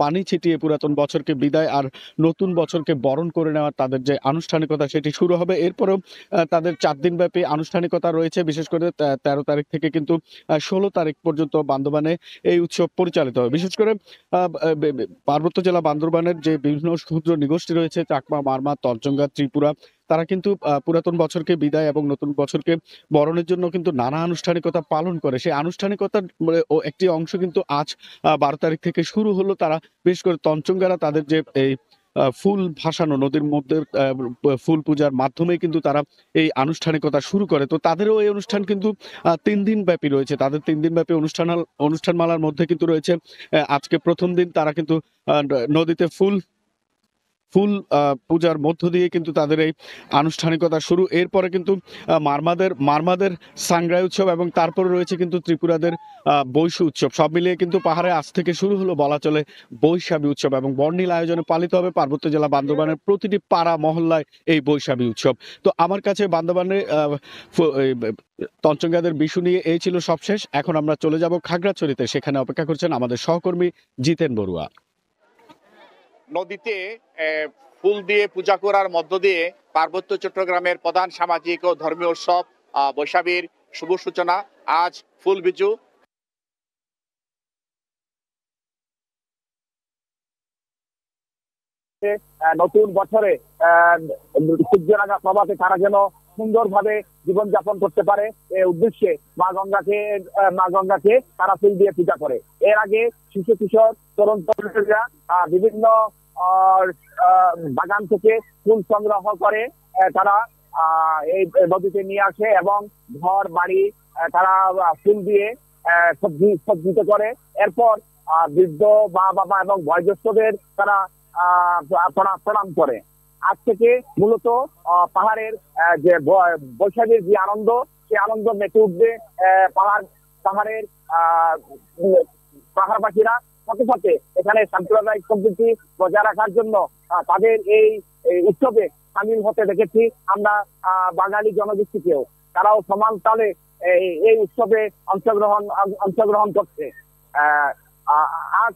পানি ছিটিয়ে পুরাতন বছরকে বিদায় আর নতুন বছরকে বরণ করে নেওয়ার তাদের যে আনুষ্ঠানিকতা সেটি শুরু হবে। এরপরেও তাদের 4 দিন ব্যাপী আনুষ্ঠানিকতা রয়েছে। বিশেষ করে 13 তারিখ থেকে কিন্তু 16 তারিখ পর্যন্ত বান্দরবানে এই উৎসব পরিচালিত হবে। বিশেষ করে পার্বত্য জেলা বান্দরবানের যে বিভিন্ন ক্ষুদ্র নিগোষ্ঠী রয়েছে, চাকমা, মারমা, তঞ্চঙ্গ্যা, ত্রিপুরা, তারা কিন্তু পুরাতন বছরকে বিদায় এবং নতুন বছরকে বরণের জন্য কিন্তু নানা আনুষ্ঠানিকতা পালন করে। সেই আনুষ্ঠানিকতার একটি অংশ কিন্তু আজ 12 তারিখ থেকে শুরু হলো। তারা বিশেষ করে তঞ্চঙ্গ্যারা তাদের যে এই ফুল ভাসানো, নদীর মধ্যে ফুল পূজার মাধ্যমে কিন্তু তারা এই আনুষ্ঠানিকতা শুরু করে। তো তাদেরও এই অনুষ্ঠান কিন্তু 3 দিন ব্যাপী রয়েছে। তাদের 3 দিন ব্যাপী অনুষ্ঠানমালার মধ্যে কিন্তু রয়েছে আজকে প্রথম দিন তারা কিন্তু নদীতে ফুল পূজার মধ্য দিয়ে কিন্তু তাদের এই আনুষ্ঠানিকতা শুরু। এরপরে কিন্তু মারমাদের সাংগ্রাই উৎসব এবং তারপরে রয়েছে কিন্তু ত্রিপুরাদের বৈশু উৎসব। সব মিলিয়ে কিন্তু পাহাড়ে আজ থেকে শুরু হলো বলা চলে বৈশাখী উৎসব এবং বর্ণিল আয়োজনে পালিত হবে পার্বত্য জেলা বান্দরবানের প্রতিটি পাড়া মহল্লায় এই বৈশাখী উৎসব। তো আমার কাছে বান্দরবানে তঞ্চঙ্গ্যাদের বিশু নিয়ে এই ছিল সবশেষ। এখন আমরা চলে যাব খাগড়াছড়িতে, সেখানে অপেক্ষা করছেন আমাদের সহকর্মী জিতেন বড়ুয়া। নদীতে ফুল দিয়ে পূজা করার মধ্য দিয়ে পার্বত্য চট্টগ্রামের প্রধান সামাজিক ও ধর্মীয় উৎসব বৈশাখীর শুভ সূচনা। আজ ফুল বিজু। নতুন বছরে সূর্যরাগা প্রভাতে তারা যেন সুন্দরভাবে জীবনযাপন করতে পারে এই উদ্দেশ্যে মা গঙ্গাকে তারা ফুল দিয়ে পূজা করে। এর আগে শিশু কিশোর তরুণ তরুণীরা বিভিন্ন বাগান থেকে ফুল সংগ্রহ করে তারা এই নদীতে নিয়ে আসে এবং ঘর বাড়ি তারা ফুল দিয়ে সজ্জিত করে। এরপর বৃদ্ধ মা বাবা এবং বয়োজ্যেষ্ঠদের তারা প্রণাম করে। আজ থেকে মূলত পাহাড়ের যে বৈশাখীর যে আনন্দ, সেই আনন্দ মেতে উঠবে পাহাড়বাসীরা। সাথে সাথে এখানে সাম্প্রদায়িক সম্প্রীতি বজায় রাখার জন্য তাদের এই উৎসবে সামিল হতে দেখেছি আমরা বাঙালি জনগোষ্ঠীকেও। তারাও সমান তালে এই উৎসবে অংশগ্রহণ করছে। আজ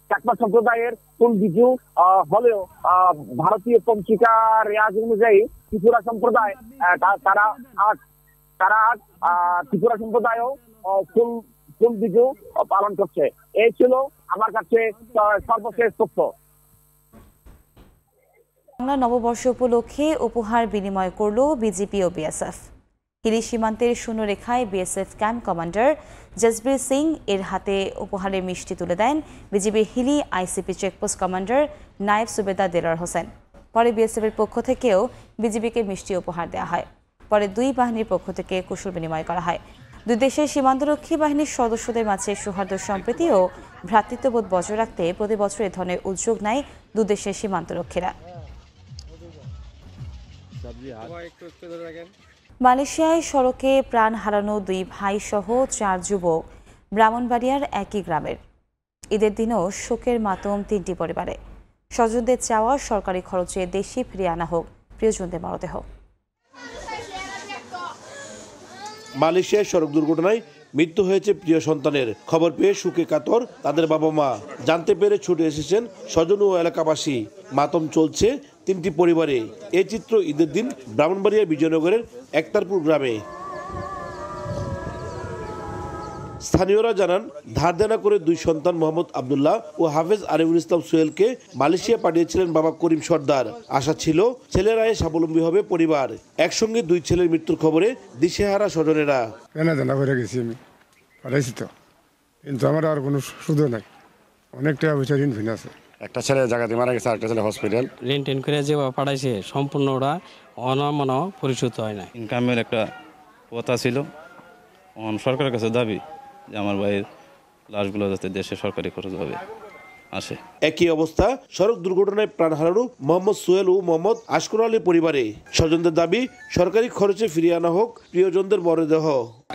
চাকমা সম্প্রদায়ের ফুল বিজু হলেও ভারতীয় পঞ্জিকার রেওয়াজ অনুযায়ী ত্রিপুরা সম্প্রদায় তারা আজ ত্রিপুরা সম্প্রদায়ও ফুল বিজু পালন করছে। এই ছিল আমার কাছে সর্বশেষ তথ্য। বাংলা নববর্ষ উপলক্ষে উপহার বিনিময় করল বিজিপি ও বিএসএফ। হিলি সীমান্তের শূন্যরেখায় BSF camp commander Jasbir Singh এর হাতে উপহারের মিষ্টি তুলে দেন BGB Hili ICP checkpost commander Naib Subedar দেলার হোসেন। পরে বিএসএফের পক্ষ থেকেও বিজিবিকে মিষ্টি উপহার দেওয়া হয়। পরে দুই বাহিনীর পক্ষ থেকে কুশল বিনিময় করা হয়। দুই দেশের সীমান্তরক্ষী বাহিনীর সদস্যদের মাঝে সৌহার্দ্য সম্প্রীতি ও ভ্রাতৃত্ববোধ বজায় রাখতে প্রতি বছর এ ধরনের উদ্যোগ নেয় দুদেশের সীমান্তরক্ষীরা। মালয়েশিয়ায় সড়কে প্রাণ হারানো 2 ভাই সহ 4 যুবক ব্রাহ্মণবাড়িয়ার একই গ্রামের। ঈদের দিনও শোকের মাতম 3টি পরিবারে। স্বজনদের চাওয়া সরকারি খরচে দেশে ফিরিয়ে আনা হোক প্রিয়জনদের মরদেহ। মালয়েশিয়ায় সড়ক দুর্ঘটনায় মৃত্যু হয়েছে প্রিয় সন্তানের। খবর পেয়ে শোকে কাতর তাদের বাবা মা। জানতে পেরে ছুটে এসেছেন স্বজন ও এলাকাবাসী। মাতম চলছে 3টি পরিবারে। এই চিত্র ঈদের দিন ব্রাহ্মণবাড়িয়া বিজয়নগরের একতারপুর গ্রামে। স্থানীয়রা জানান, ধার দেনা করে 2 সন্তান মোহাম্মদ আবদুল্লাহ ও হাফেজ আরিফুল ইসলাম সোহেলকে মালয়েশিয়া পাঠিয়েছিলেন বাবা করিম সর্দার। আশা ছিল ছেলের আয়ে স্বাবলম্বী হবে পরিবার। একসঙ্গে 2 ছেলের মৃত্যুর খবরে দিশেহারা স্বজনেরা। কেনা জানা করে গেছি আমি, পাঠাইছি তো, কিন্তু আমার আর কোনো সুযোগ নাই। অনেক টাকা পয়সা ঋণ ফিন আছে। একটা ছেলে জায়গাতে মারা গেছে, আরেকটা ছেলে হসপিটাল। রেন্ট করে যে পাঠাইছে সম্পূর্ণ ওরা অনমন পরিশোধ হয় না। ইনকামের একটা কথা ছিল, সরকারের কাছে দাবি যে আমার ভাইয়ের লাশগুলো যাতে দেশে সরকারি খরচভাবে আসে। একই অবস্থা সড়ক দুর্ঘটনায় প্রাণ হারানো মোহাম্মদ সোহেল ও মোহাম্মদ আশকুর আলী পরিবারে। স্বজনদের দাবি সরকারি খরচে ফিরিয়ে আনা হোক প্রিয়জনদের মরদেহ।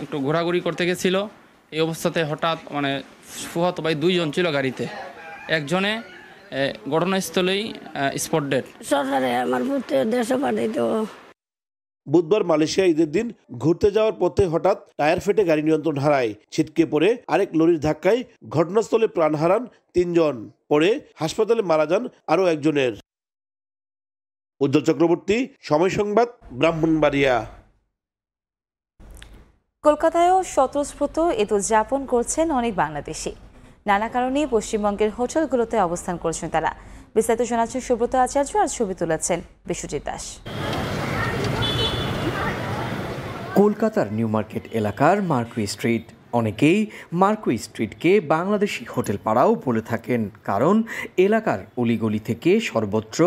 একটু ঘোরাঘুরি করতে গেছিল, এই অবস্থাতে হঠাৎ ফুফাতো ভাই 2 জন ছিল গাড়িতে, একজনে ঘটনাস্থলেই স্পট ডেড। সরকারে আমার দেশে পাঠাইতো। বুধবার মালয়েশিয়া ঈদের দিন ঘুরতে যাওয়ার পথে হঠাৎ টায়ার ফেটে গাড়ি নিয়ন্ত্রণ হারায়। ছিটকে পড়ে আরেক লরির ধাক্কায় ঘটনাস্থলে প্রাণ হারান 3 জন, পরে হাসপাতালে মারা যান আরও একজনের। উজ্জ্বল চক্রবর্তী, সময় সংবাদ, ব্রাহ্মণবাড়িয়া। কলকাতায়ও স্বতঃস্ফূর্ত ঈদ উদযাপন করছেন অনেক বাংলাদেশি। নানা কারণে পশ্চিমবঙ্গের হোটেলগুলোতে অবস্থান করছেন তারা। বিস্তারিত জানাচ্ছেন সুব্রত আচার্য, আর ছবি তুলেছেন বিশ্বজিৎ দাস। কলকাতার নিউ মার্কেট এলাকার মার্কুই স্ট্রিট। অনেকেই মার্কুই স্ট্রিটকে বাংলাদেশি হোটেল পাড়াও বলে থাকেন, কারণ এলাকার অলিগলি থেকে সর্বত্র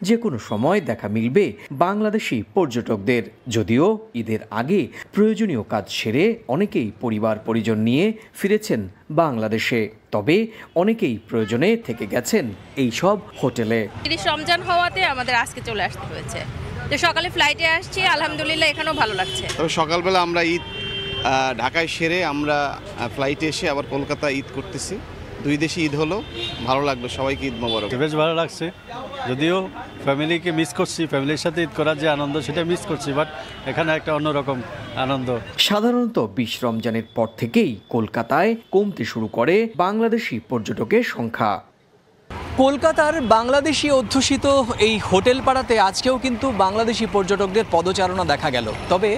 যে কোনো সময় দেখা মিলবে বাংলাদেশি পর্যটকদের। যদিও ঈদের আগে প্রয়োজনীয় কাজ সেরে অনেকেই পরিবার পরিজন নিয়ে ফিরেছেন বাংলাদেশে, তবে অনেকেই প্রয়োজনে থেকে গেছেন এই সব হোটেলে। রমজান হওয়াতে আমাদের আজকে চলে আসতে হয়েছে, তো সকালে ফ্লাইটে আসছি, আলহামদুলিল্লাহ এখানেও ভালো লাগছে। তবে সকালবেলা আমরা ঈদ ঢাকায় সেরে আমরা ফ্লাইটে এসে আবার কলকাতা ঈদ করতেছি। 2 দেশে ঈদ হলো, ভালো লাগলো, সবাইকে ঈদ মোবারক। বেশ ভালো লাগছে, যদিও ফ্যামিলিকে মিস করছি, ফ্যামিলির সাথে ঈদ করার যে আনন্দ সেটা মিস করছি, বাট এখানে একটা অন্যরকম আনন্দ। সাধারণত 20 রমজানের পর থেকেই কলকাতায় কমতে শুরু করে বাংলাদেশি পর্যটকের সংখ্যা। কলকাতার বাংলাদেশি অধ্যুষিত এই হোটেল পাড়াতে আজকেও কিন্তু বাংলাদেশি পর্যটকদের পদচারণা দেখা গেল, তবে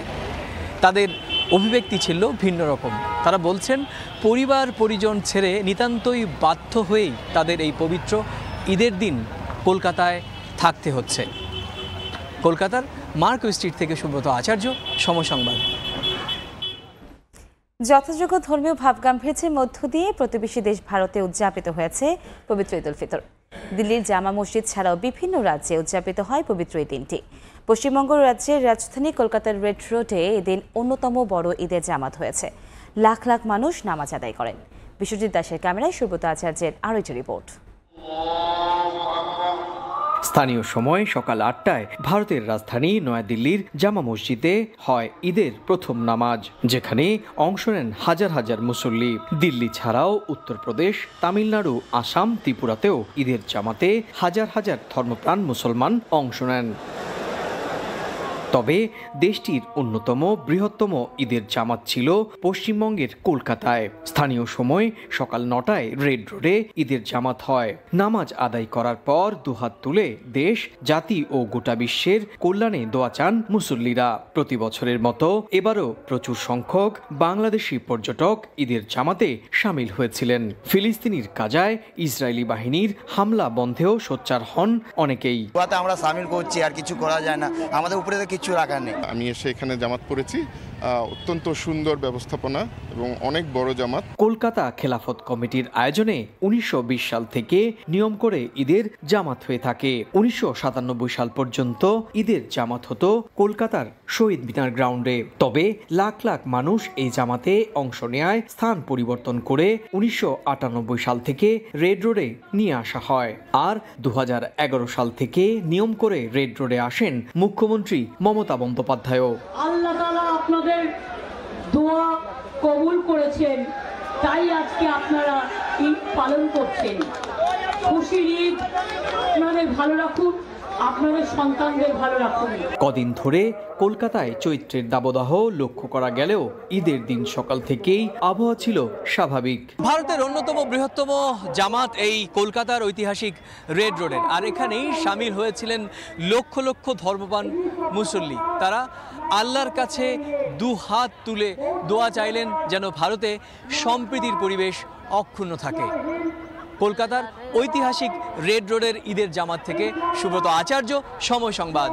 তাদের অভিব্যক্তি ছিল ভিন্ন রকম। তারা বলছেন পরিবার পরিজন ছেড়ে নিতান্তই বাধ্য হয়েই তাদের এই পবিত্র ঈদের দিন কলকাতায় থাকতে হচ্ছে। কলকাতার মার্কুই স্ট্রিট থেকে সুব্রত আচার্য, সময় সংবাদ। যথাযোগ্য ধর্মীয় ভাবগাম্ভীর্যের মধ্য দিয়ে প্রতিবেশী দেশ ভারতে উদযাপিত হয়েছে পবিত্র ঈদ উল ফিতর। দিল্লির জামা মসজিদ ছাড়াও বিভিন্ন রাজ্যে উদযাপিত হয় পবিত্র এই দিনটি। পশ্চিমবঙ্গ রাজ্যের রাজধানী কলকাতার রেড রোডে এদিন অন্যতম বড় ঈদের জামাত হয়েছে। লাখ লাখ মানুষ নামাজ আদায় করেন। বিশ্বজিৎ দাসের ক্যামেরায় সুব্রত আচার্যের আরও একটি রিপোর্ট। স্থানীয় সময় সকাল 8টায় ভারতের রাজধানী নয়াদিল্লির জামা মসজিদে হয় ঈদের প্রথম নামাজ, যেখানে অংশ নেন হাজার হাজার মুসল্লি। দিল্লি ছাড়াও উত্তরপ্রদেশ, তামিলনাড়ু, আসাম, ত্রিপুরাতেও ঈদের জামাতে হাজার হাজার ধর্মপ্রাণ মুসলমান অংশ নেন। তবে দেশটির অন্যতম বৃহত্তম ঈদের জামাত ছিল পশ্চিমবঙ্গের কলকাতায়। স্থানীয় সময় সকাল 9টায় রেড রোডে ঈদের জামাত হয়। নামাজ আদায় করার পর দুহাত তুলে দেশ, জাতি ও গোটা বিশ্বের কল্যাণে দোয়া চান মুসল্লিরা। প্রতি বছরের মতো এবারও প্রচুর সংখ্যক বাংলাদেশি পর্যটক ঈদের জামাতে সামিল হয়েছিলেন। ফিলিস্তিনির গাজায় ইসরায়েলি বাহিনীর হামলা বন্ধেও সোচ্চার হন অনেকেই। আমরা সামিল করছি, আর কিছু করা যায় না, আমাদের উপরে কিছু রাখা নেই। আমি এসে এখানে জামাত পড়েছি, অত্যন্ত সুন্দর ব্যবস্থাপনা এবং অনেক বড় জামাত। কলকাতা খেলাফত কমিটির আয়োজনে 1920 সাল থেকে নিয়ম করে ঈদের জামাত হয়ে থাকে। 1997 সাল পর্যন্ত ঈদের জামাত হতো কলকাতার শহীদ মিনার গ্রাউন্ডে। তবে লাখ লাখ মানুষ এই জামাতে অংশ নেয় স্থান পরিবর্তন করে 1998 সাল থেকে রেড রোডে নিয়ে আসা হয়। আর 2011 সাল থেকে নিয়ম করে রেড রোডে আসেন মুখ্যমন্ত্রী মমতা বন্দ্যোপাধ্যায়ও। আল্লাহ তাআলা আপনাদের দোয়া কবুল করেছেন, তাই আজকে আপনারা ঈদ পালন করছেন। খুশির ঈদ, আপনাদের ভালো রাখুন, আপনাদের সন্তানদের ভালো রাখুন। কদিন ধরে কলকাতায় চৈত্রের দাবদাহ লক্ষ্য করা গেলেও ঈদের দিন সকাল থেকেই আবহাওয়া ছিল স্বাভাবিক। ভারতের অন্যতম বৃহত্তম জামাত এই কলকাতার ঐতিহাসিক রেড রোডের, আর এখানেই সামিল হয়েছিলেন লক্ষ লক্ষ ধর্মপ্রাণ মুসল্লি। তারা আল্লাহর কাছে 2 হাত তুলে দোয়া চাইলেন যেন ভারতে সম্প্রীতির পরিবেশ অক্ষুণ্ণ থাকে। কলকাতার ঐতিহাসিক রেড রোডের ঈদের জামাত থেকে সুব্রত আচার্য, সময় সংবাদ।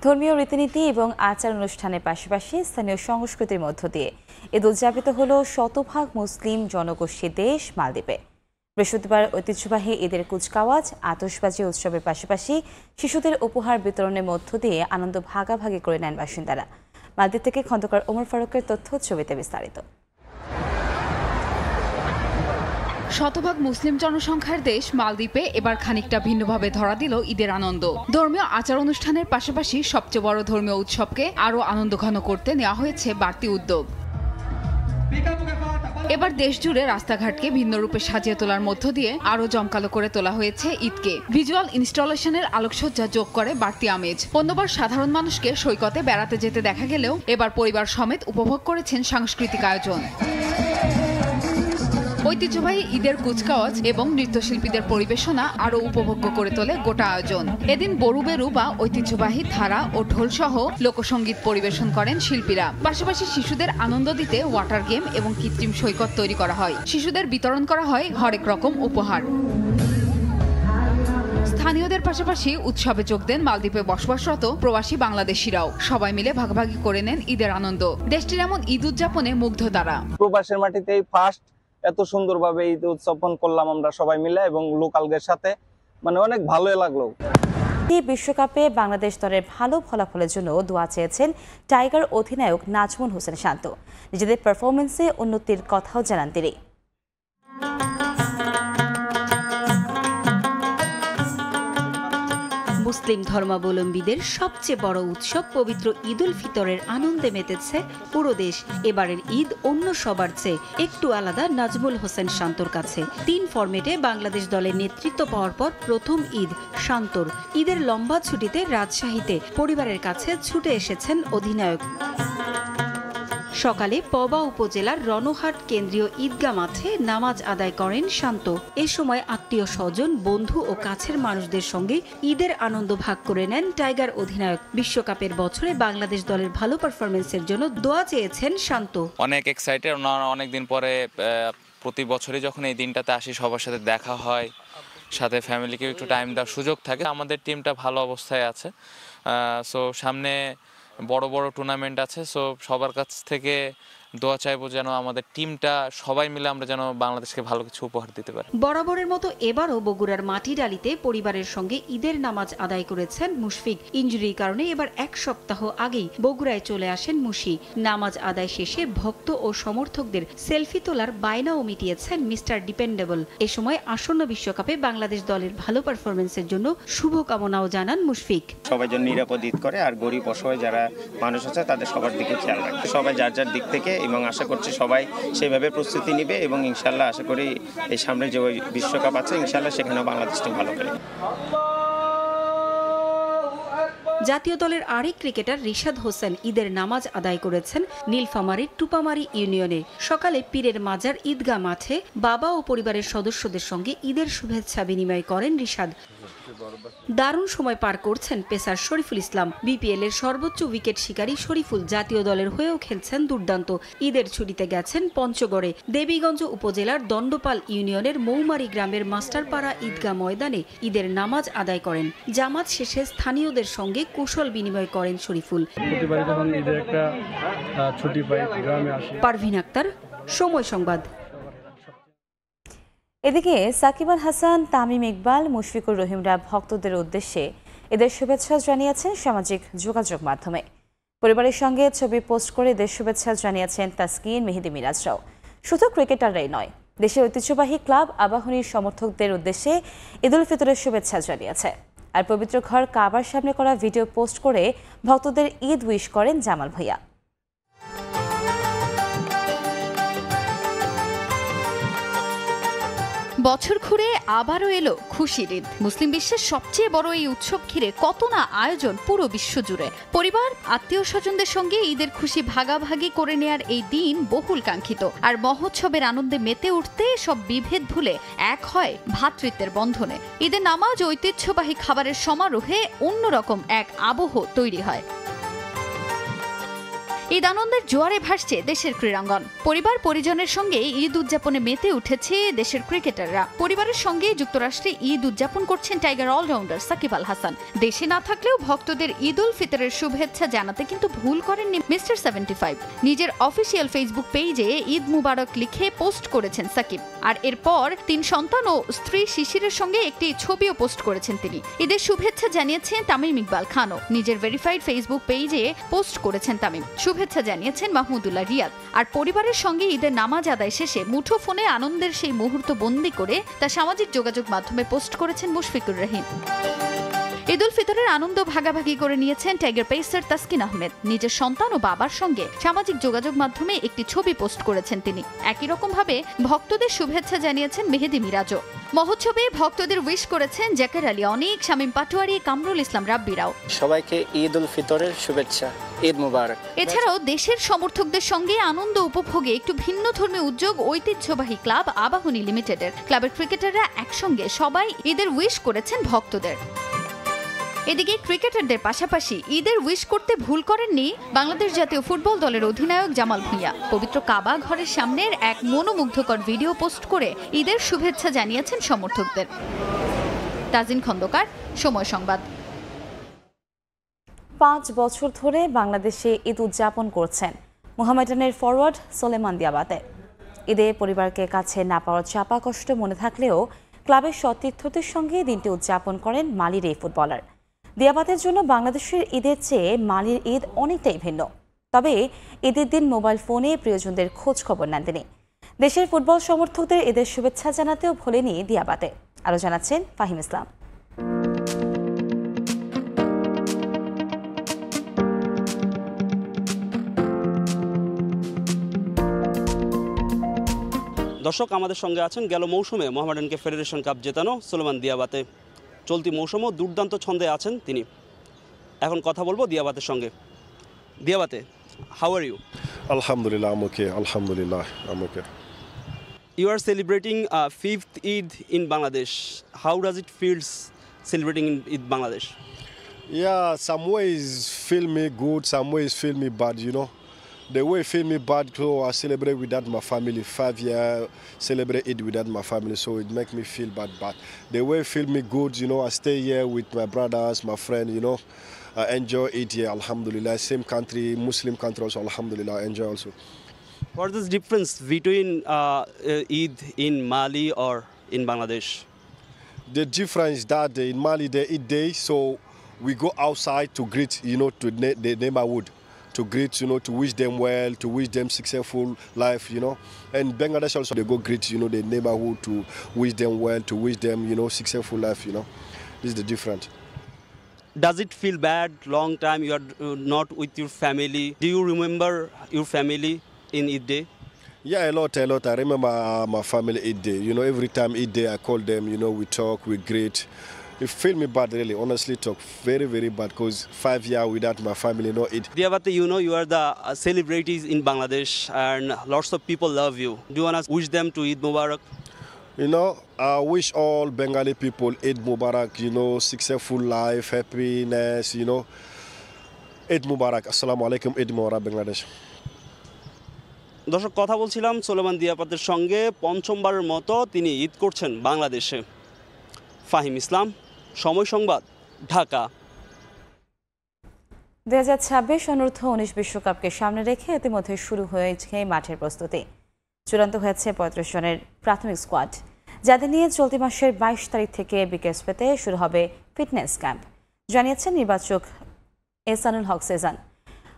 ধর্মীয় রীতিনীতি এবং আচার অনুষ্ঠানের পাশাপাশি স্থানীয় সংস্কৃতির মধ্য দিয়ে ঈদ উদযাপিত হল শতভাগ মুসলিম জনগোষ্ঠীর দেশ মালদ্বীপে। বৃহস্পতিবার ঐতিহ্যবাহী ঈদের কুচকাওয়াজ, আতশবাজি উৎসবের পাশাপাশি শিশুদের উপহার বিতরণের মধ্য দিয়ে আনন্দ ভাগাভাগি করে নেন বাসিন্দারা। মালদ্বীপ থেকে খন্দকার ওমর ফারুকের তথ্য, ছবিতে বিস্তারিত। শতভাগ মুসলিম জনসংখ্যার দেশ মালদ্বীপে এবার খানিকটা ভিন্নভাবে ধরা দিল ঈদের আনন্দ। ধর্মীয় আচার অনুষ্ঠানের পাশাপাশি সবচেয়ে বড় ধর্মীয় উৎসবকে আরও আনন্দঘন করতে নেওয়া হয়েছে বাড়তি উদ্যোগ। এবার দেশ জুড়ে রাস্তাঘাটকে ভিন্ন রূপে সাজিয়ে তোলার মধ্য দিয়ে আরও জমকালো করে তোলা হয়েছে ঈদকে। ভিজুয়াল ইনস্টলেশনের আলোকসজ্জা যোগ করে বাড়তি আমেজ। অন্যবার সাধারণ মানুষকে সৈকতে বেড়াতে যেতে দেখা গেলেও এবার পরিবার সমেত উপভোগ করেছেন সাংস্কৃতিক আয়োজন। ঐতিহ্যবাহী ঈদের কুচকাওয়াজ এবং নৃত্যশিল্পীদের পরিবেশনা আরও উপভোগ্য করে তোলে গোটা আয়োজন। এদিন বরুবেরু বা ঐতিহ্যবাহী ধারা ও ঢোলসহ লোকসঙ্গীত পরিবেশন করেন শিল্পীরা। পাশাপাশি শিশুদের আনন্দ দিতে ওয়াটার গেম এবং কৃত্রিম সৈকত তৈরি করা হয়। শিশুদের বিতরণ করা হয় হরেক রকম উপহার। স্থানীয়দের পাশাপাশি উৎসবে যোগ দেন মালদ্বীপে বসবাসরত প্রবাসী বাংলাদেশিরাও। সবাই মিলে ভাগাভাগি করে নেন ঈদের আনন্দ। দেশটির এমন ঈদ উদযাপনে মুগ্ধ তারা। প্রবাসের মাটিতেই ফার্স্ট এত সুন্দরভাবে ঈদ উদযাপন করলাম আমরা সবাই মিলে এবং লোকালদের সাথে, মানে অনেক ভালোই লাগলো। বিশ্বকাপে বাংলাদেশ দলের ভালো ফলাফলের জন্য দোয়া চেয়েছেন টাইগার অধিনায়ক নাজমুল হোসেন শান্ত। নিজেদের পারফরমেন্সে উন্নতির কথাও জানান তিনি। মুসলিম ধর্মাবলম্বীদের সবচেয়ে বড় উৎসব পবিত্র ঈদ উল ফিতরের আনন্দে মেতেছে পুরো দেশ। এবারের ঈদ অন্য সবার চেয়ে একটু আলাদা নাজমুল হোসেন শান্তর কাছে। 3 ফরম্যাটে বাংলাদেশ দলের নেতৃত্ব পাওয়ার পর প্রথম ঈদ শান্তর। ঈদের লম্বা ছুটিতে রাজশাহীতে পরিবারের কাছে ছুটে এসেছেন অধিনায়ক। সকালে পবা উপজেলার রণহাট কেন্দ্রীয় ঈদগাহ মাঠে নামাজ আদায় করেন শান্ত। এ সময় আত্মীয় স্বজন, বন্ধু ও কাছের মানুষদের সঙ্গে ঈদের আনন্দ ভাগ করে নেন টাইগার অধিনায়ক। বিশ্বকাপের বছরে বাংলাদেশ দলের ভালো পারফরমেন্সের জন্য দোয়া চেয়েছেন শান্ত। অনেক এক্সাইটেড, অনেকদিন পরে প্রতি বছরই যখন এই দিনটাতে আসি সবার সাথে দেখা হয়, সাথে ফ্যামিলিকে একটু টাইম দেওয়ার সুযোগ থাকে। আমাদের টিমটা ভালো অবস্থায় আছে। সো সামনে বড় বড় টুর্নামেন্ট আছে। সো সবার কাছ থেকে দোয়া চাইবো যেন আমাদের টিমটা সবাই মিলে আমরা যেন বাংলাদেশকে ভালো কিছু উপহার দিতে পারি। বরাবরের মতো এবারও বগুড়ার মাটিডালিতে পরিবারের সঙ্গে ঈদের নামাজ আদায় করেছেন মুশফিক। ইনজুরির কারণে এবার 1 সপ্তাহ আগেই বগুড়ায় চলে আসেন মুশি। নামাজ আদায় শেষে ভক্ত ও সমর্থকদের সেলফি তোলার বায়নাও মিটিয়েছেন মিস্টার ডিপেন্ডেবল। এ সময় আসন্ন বিশ্বকাপে বাংলাদেশ দলের ভালো পারফরমেন্সের জন্য শুভকামনাও জানান মুশফিক। সবাই যেন নিরাপদ ঈদ করে, আর গরিব অসহায় যারা মানুষ আছে তাদের সবার দিকে খেয়াল রাখে। সবাই যার যার দিক থেকে, এবং আশা করছি সবাই সেভাবে প্রস্তুতি নেবে এবং ইনশাল্লাহ আশা করি এই সামনে যে বিশ্বকাপ আছে ইনশাল্লাহ সেখানেও বাংলাদেশ টিম ভালো করে। জাতীয় দলের আরেক ক্রিকেটার রিশাদ হোসেন ঈদের নামাজ আদায় করেছেন নীলফামারীর টুপামারি ইউনিয়নে। সকালে পীরের মাজার ঈদগাহ মাঠে বাবা ও পরিবারের সদস্যদের সঙ্গে ঈদের শুভেচ্ছা বিনিময় করেন রিশাদ। দারুণ সময় পার করছেন পেসার শরীফুল ইসলাম। বিপিএল এর সর্বোচ্চ উইকেট শিকারী শরীফুল জাতীয় দলের হয়েও খেলছেন দুর্দান্ত। ঈদের ছুটিতে গেছেন পঞ্চগড়ে। দেবীগঞ্জ উপজেলার দণ্ডপাল ইউনিয়নের মৌমারি গ্রামের মাস্টারপাড়া ঈদগাহ ময়দানে ঈদের নামাজ আদায় করেন। জামাত শেষে স্থানীয়দের সঙ্গে কুশল বিনিময় করেন শরীফুল। পারভিন আক্তার, সময় সংবাদ। এদিকে সাকিব আল হাসান, তামিম ইকবাল, মুশফিকুর রহিমরা ভক্তদের উদ্দেশ্যে এদের শুভেচ্ছা জানিয়েছেন সামাজিক যোগাযোগ মাধ্যমে। পরিবারের সঙ্গে ছবি পোস্ট করে এদের শুভেচ্ছা জানিয়েছেন তাসকিন, মেহেদি মিরাজরাও। শুধু ক্রিকেটাররাই নয়, দেশের ঐতিহ্যবাহী ক্লাব আবাহনীর সমর্থকদের উদ্দেশ্যে ঈদ উল ফিতরের শুভেচ্ছা জানিয়েছে। আর পবিত্র ঘর কাবার সামনে করা ভিডিও পোস্ট করে ভক্তদের ঈদ উইশ করেন জামাল ভাইয়া। বছর ঘুরে আবারও এলো খুশির ঈদ। মুসলিম বিশ্বের সবচেয়ে বড় এই উৎসব ঘিরে কত না আয়োজন পুরো বিশ্ব জুড়ে। পরিবার, আত্মীয় স্বজনদের সঙ্গে ঈদের খুশি ভাগাভাগি করে নেয়ার এই দিন বহুল কাঙ্ক্ষিত। আর মহোৎসবের আনন্দে মেতে উঠতে সব বিভেদ ভুলে এক হয় ভ্রাতৃত্বের বন্ধনে। ঈদের নামাজ, ঐতিহ্যবাহী খাবারের সমারোহে অন্যরকম এক আবহ তৈরি হয়। ঈদ আনন্দের জোয়ারে ভাসছে দেশের ক্রীড়াঙ্গন। পরিবার পরিজনের সঙ্গে ঈদ উদযাপনে মেতে উঠেছে দেশের ক্রিকেটাররা। পরিবারের সঙ্গে যুক্তরাষ্ট্রে ঈদ উদযাপন করছেন টাইগার অলরাউন্ডার সাকিব আল হাসান। দেশে না থাকলেও ভক্তদের ঈদ উল ফিতরের শুভেচ্ছা জানাতে কিন্তু ভুল করেননি মিস্টার 75। নিজের অফিসিয়াল ফেসবুক পেজে ঈদ মুবারক লিখে পোস্ট করেছেন সাকিব। আর এরপর 3 সন্তান ও স্ত্রী শিশিরের সঙ্গে একটি ছবিও পোস্ট করেছেন তিনি। ঈদের শুভেচ্ছা জানিয়েছেন তামিম ইকবাল খানও নিজের ভেরিফাইড ফেসবুক পেজে পোস্ট করেছেন তামিম। শুভেচ্ছা জানিয়েছেন মাহমুদুল্লাহ রিয়াদ। আর পরিবারের সঙ্গে ঈদের নামাজ আদায় শেষে মুঠোফোনে আনন্দের সেই মুহূর্ত বন্দী করে তা সামাজিক যোগাযোগ মাধ্যমে পোস্ট করেছেন মুশফিকুর রহিম। ঈদ উল ফিতরের আনন্দ ভাগাভাগি করে নিয়েছেন টাইগার পেসার তাসকিন আহমেদ। নিজের সন্তান ও বাবার সঙ্গে সামাজিক যোগাযোগ মাধ্যমে একটি ছবি পোস্ট করেছেন তিনি। একই রকম ভাবে ভক্তদের শুভেচ্ছা জানিয়েছেন মেহেদি মিরাজও। মহোৎসবে ভক্তদের উইশ করেছেন জাকের আলী অনিক, শামীম পাটোয়ারি, কামরুল ইসলাম রাব্বিরাও। সবাইকে ঈদ উল ফিতরের শুভেচ্ছা, ঈদ মুবারক। এছাড়াও দেশের সমর্থকদের সঙ্গে আনন্দ উপভোগে একটু ভিন্ন ধর্মী উদ্যোগ ঐতিহ্যবাহী ক্লাব আবাহনী লিমিটেডের। ক্লাবের ক্রিকেটাররা একসঙ্গে সবাই ঈদের উইশ করেছেন ভক্তদের। এদিকে ক্রিকেটারদের পাশাপাশি ঈদের উইশ করতে ভুল করেননি বাংলাদেশ জাতীয় ফুটবল দলের অধিনায়ক জামাল ভুঁইয়া। পবিত্র কাবা ঘরের সামনের এক মনোমুগ্ধকর ভিডিও পোস্ট করে ঈদের শুভেচ্ছা জানিয়েছেন সমর্থকদের। তাজিন খন্দকার, সময় সংবাদ। 5 বছর ধরে বাংলাদেশে ঈদ উদযাপন করছেন মোহামেডানের ফরওয়ার্ড সোলেমান দিয়াবাতে। ঈদে পরিবারকে কাছে না পাওয়ার চাপা কষ্ট মনে থাকলেও ক্লাবের সতীর্থদের সঙ্গে দিনটি উদযাপন করেন মালির এই ফুটবলার। দিয়াবাতের জন্য বাংলাদেশের ঈদের চেয়ে মালির ঈদ অনেকটাই ভিন্ন। তবে ঈদের দিন মোবাইল ফোনে প্রিয়জনদের খোঁজ খবর নেন তিনি। দেশের ফুটবল সমর্থকদের ঈদের শুভেচ্ছা জানাতেও ভোলেনি দিয়াবাতে। আরও জানাচ্ছেন ফাহিম ইসলাম। দর্শক, আমাদের সঙ্গে আছেন গেল মৌসুমে মোহামেডানকে ফেডারেশন কাপ জেতানো সোলেমান দিয়াবাতে। চলতি মৌসুমও দুর্দান্ত ছন্দে আছেন তিনি। এখন কথা বলবো দিয়াবাতের সঙ্গে। Diabate, how are you? Alhamdulillah, I'm okay. Alhamdulillah, I'm okay. You are celebrating 5th Eid in Bangladesh. How does it feel celebrating in Eid Bangladesh? Yeah, some ways feel me good, some ways feel me bad, you know. The way feel me bad, so I celebrate without my family. 5 years celebrate Eid without my family, so it make me feel bad. But the way feel me good, you know, I stay here with my brothers, my friend, you know. I enjoy Eid here, alhamdulillah. Same country, Muslim country also, alhamdulillah, I enjoy also. What is the difference between Eid in Mali or in Bangladesh? The difference that in Mali they Eid day, so we go outside to greet, you know, to the neighborhood. To greet, you know, to wish them well, to wish them successful life, you know. And Bangladesh also, they go greet, you know, the neighborhood to wish them well, to wish them, you know, successful life, you know. This is the difference. Does it feel bad, long time you are not with your family? Do you remember your family in Eid day? Yeah, a lot. I remember my family Eid day. You know, every time Eid day, I call them, you know, we talk, we greet. It feel me bad, really, honestly talk, very, very bad, because 5 years without my family, no Eid. Diabate, you know, you are the celebrities in Bangladesh and lots of people love you. Do you want to wish them to Eid Mubarak? You know, I wish all Bengali people Eid Mubarak, you know, successful life, happiness, you know. Eid Mubarak, Assalamu alaikum, Eid Mubarak, Bangladesh. দর্শক, কথা বলছিলাম সোলেমান দিয়াবাতের সঙ্গে। পঞ্চমবারের মতো তিনি ঈদ করছেন বাংলাদেশে। ফাহিম ইসলাম, সময় সংবাদ, ঢাকা। 2026 অনূর্ধ্ব 19 বিশ্বকাপকে সামনে রেখে ইতিমধ্যে শুরু হয়েছে মাঠের প্রস্তুতি। চূড়ান্ত হয়েছে 35 জনের প্রাথমিক স্কোয়াড, যাদের নিয়ে চলতি মাসের 22 তারিখ থেকে বিকেএসপিতে শুরু হবে ফিটনেস ক্যাম্প, জানিয়েছেন নির্বাচক এহসানুল হক সেজান।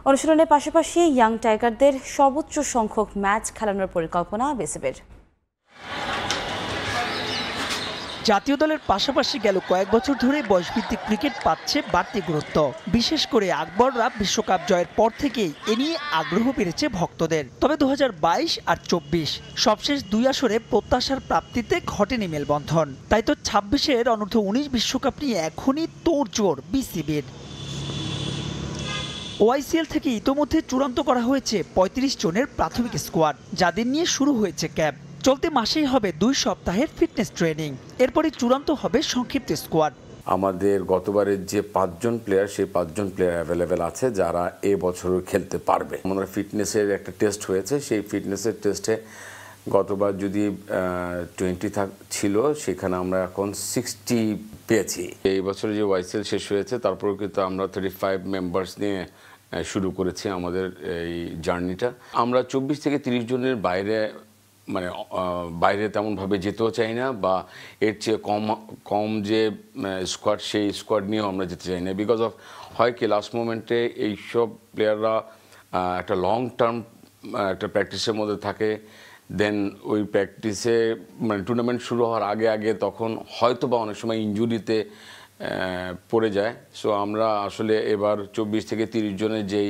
অনুশীলনের পাশাপাশি ইয়াং টাইগারদের সর্বোচ্চ সংখ্যক ম্যাচ খেলানোর পরিকল্পনা বিসিবির। জাতীয় দলের পাশাপাশি গেল কয়েক বছর ধরে বয়সভিত্তিক ক্রিকেট পাচ্ছে বাড়তি গুরুত্ব। বিশেষ করে আকবররা বিশ্বকাপ জয়ের পর থেকেই এ নিয়ে আগ্রহ বেড়েছে ভক্তদের। তবে 2022 আর 24 সবশেষ 2 আসরে প্রত্যাশার প্রাপ্তিতে ঘটেনি মেলবন্ধন। তাই তো 26-এর অনূর্ধ্ব 19 বিশ্বকাপ নিয়ে এখনই তোড়জোড় বিসিবির। ওআইসিএল থেকে ইতোমধ্যে চূড়ান্ত করা হয়েছে 35 জনের প্রাথমিক স্কোয়াড, যাদের নিয়ে শুরু হয়েছে ক্যাম্প। চলতি মাসেই হবে 2 সপ্তাহের ফিটনেস ট্রেনিং, এরপরই চূড়ান্ত হবে সংক্ষিপ্ত স্কোয়াড। আমাদের গতবারের যে 5 জন প্লেয়ার, সেই 5 জন প্লেয়ার অ্যাভেলেবেল আছে যারা এ বছরও খেলতে পারবে। আমাদের ফিটনেসের একটা টেস্ট হয়েছে, সেই ফিটনেসের টেস্টে গতবার যদি 20 ছিল, সেখানে আমরা এখন 60 পেয়েছি। এই বছরে যে ওয়াইসিএল শেষ হয়েছে, তারপরেও কিন্তু আমরা 35 মেম্বার্স নিয়ে শুরু করেছি আমাদের এই জার্নিটা। আমরা 24 থেকে 30 জনের বাইরে তেমনভাবে যেতেও চাই না, বা এর চেয়ে কম যে স্কোয়াড, সেই স্কোয়াড নিয়েও আমরা যেতে চাই না। বিকজ অফ হয় কি, লাস্ট মোমেন্টে এইসব প্লেয়াররা একটা লং টার্ম একটা প্র্যাকটিসের মধ্যে থাকে, দেন ওই প্র্যাকটিসে টুর্নামেন্ট শুরু হওয়ার আগে তখন হয়তো বা অনেক সময় ইনজুরিতে পড়ে যায়। সো আমরা আসলে এবার 24 থেকে 30 জনের যেই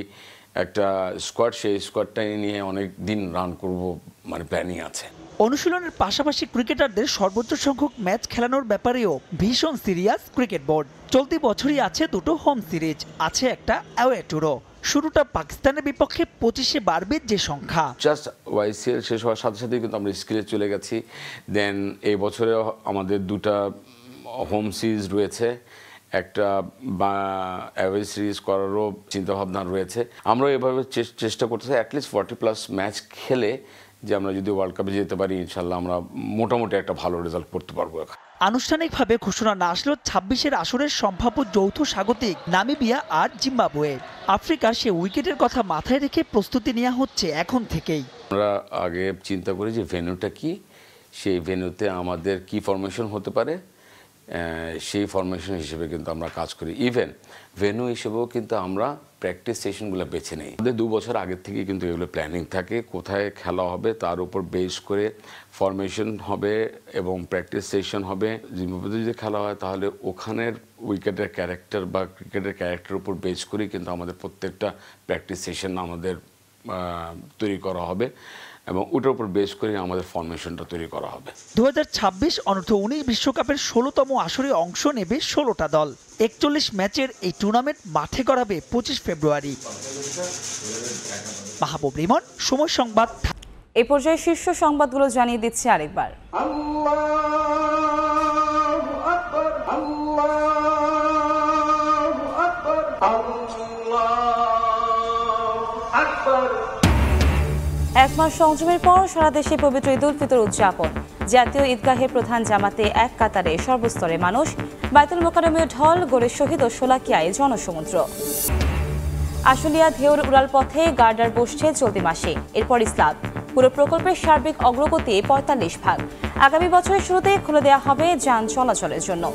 একটা স্কোয়াড, সেই স্কোয়াডটাই নিয়ে অনেক দিন রান করব প্ল্যানিং আছে। অনুশীলনের পাশাপাশি ক্রিকেটারদের সর্বোচ্চ সংখ্যক ম্যাচ খেলানোর ব্যাপারেও ভীষণ সিরিয়াস ক্রিকেট বোর্ড। চলতি বছরই আছে 2টো হোম সিরিজ, আছে একটা অ্যাওয়ে ট্যুরও। শুরুটা পাকিস্তানের বিপক্ষে 25-এ বাড়বে যে সংখ্যা। জাস্ট ওয়াইসিএল শেষ হওয়ার সাথে সাথে কিন্তু আমরা স্কিলে চলে গেছি। দেন এই বছরে আমাদের 2টা হোম সিরিজ রয়েছে, একটা অ্যাওয়ে সিরিজ করারও চিন্তাভাবনা রয়েছে। আমরাও এভাবে চেষ্টা করতেছি অ্যাটলিস্ট 40+ ম্যাচ খেলে যে আমরা যদি ওয়ার্ল্ড কাপে যেতে পারি, ইনশাল্লাহ আমরা মোটামুটি একটা ভালো রেজাল্ট করতে পারবো। আনুষ্ঠানিকভাবে ঘোষণা না আসলেও 26-এর আসরের সম্ভাব্য যৌথ স্বাগতিক নামিবিয়া আর জিম্বাবুয়ে। আফ্রিকার সে উইকেটের কথা মাথায় রেখে প্রস্তুতি নেওয়া হচ্ছে এখন থেকেই। আমরা আগে চিন্তা করি যে ভেন্যুটা কি, সেই ভেন্যুতে আমাদের কি ফরমেশন হতে পারে, সেই ফরমেশন হিসেবে কিন্তু আমরা কাজ করি। ইভেন ভেন্যু হিসেবেও কিন্তু আমরা প্র্যাকটিস সেশনগুলো বেছে নেই। আমাদের 2 বছর আগের থেকে কিন্তু এগুলো প্ল্যানিং থাকে, কোথায় খেলা হবে তার উপর বেস করে ফরমেশন হবে এবং প্র্যাকটিস সেশন হবে। জিম্বাবুয়েতে যদি খেলা হয় তাহলে ওখানের উইকেটের ক্যারেক্টার বা ক্রিকেটের ক্যারেক্টার উপর বেস করেই কিন্তু আমাদের প্রত্যেকটা প্র্যাকটিস সেশন আমাদের তৈরি করা হবে এবং ওটার উপর বেস করে আমাদের ফরমেশনটা তৈরি করা হবে। 2026 অনূর্ধ্ব-19 বিশ্বকাপের 16তম আসরে অংশ নেবে 16টা দল। 41 ম্যাচের এই টুর্নামেন্ট মাঠে গড়াবে 25 ফেব্রুয়ারি। মাহবুব রিমন, সময় সংবাদ। এই পর্যায়ে শীর্ষ সংবাদগুলো জানিয়ে দিচ্ছি আরেকবার। এক মাস সংযমের পর সারা দেশে পবিত্র ঈদ উল ফিতর উদযাপন। জাতীয় ঈদগাহের প্রধান জামাতে এক কাতারে সর্বস্তরে মানুষ। বাইতুল মোকাররমে ঢল, গড়ে শহীদ ও শোলাকিয়ায় জনসমুদ্র। আশুলিয়া ধেউর উড়াল পথে গার্ডার বসছে চলতি মাসে, এরপর ইসলাম। পুরো প্রকল্পের সার্বিক অগ্রগতি 45%। আগামী বছরের শুরুতে খুলে দেওয়া হবে যান চলাচলের জন্য।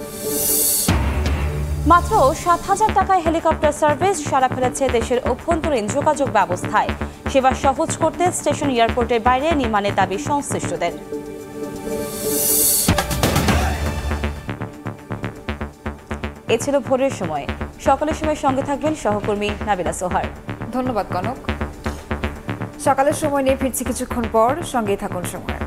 মাত্র 7,000 টাকায় হেলিকপ্টার সার্ভিস সারা ফেলেছে দেশের অভ্যন্তরীণ যোগাযোগ ব্যবস্থায়। সেবা সহজ করতে স্টেশন এয়ারপোর্টের বাইরে নির্মাণের দাবি সংশ্লিষ্টদের। এ ছিল ভোরের সময়। সকালের সময় সঙ্গে থাকবেন সহকর্মী নাবিলা সোহার। ধন্যবাদ কনক। সকালের সময় নিয়ে ফিরছি কিছুক্ষণ পর, সঙ্গেই থাকুন সময়।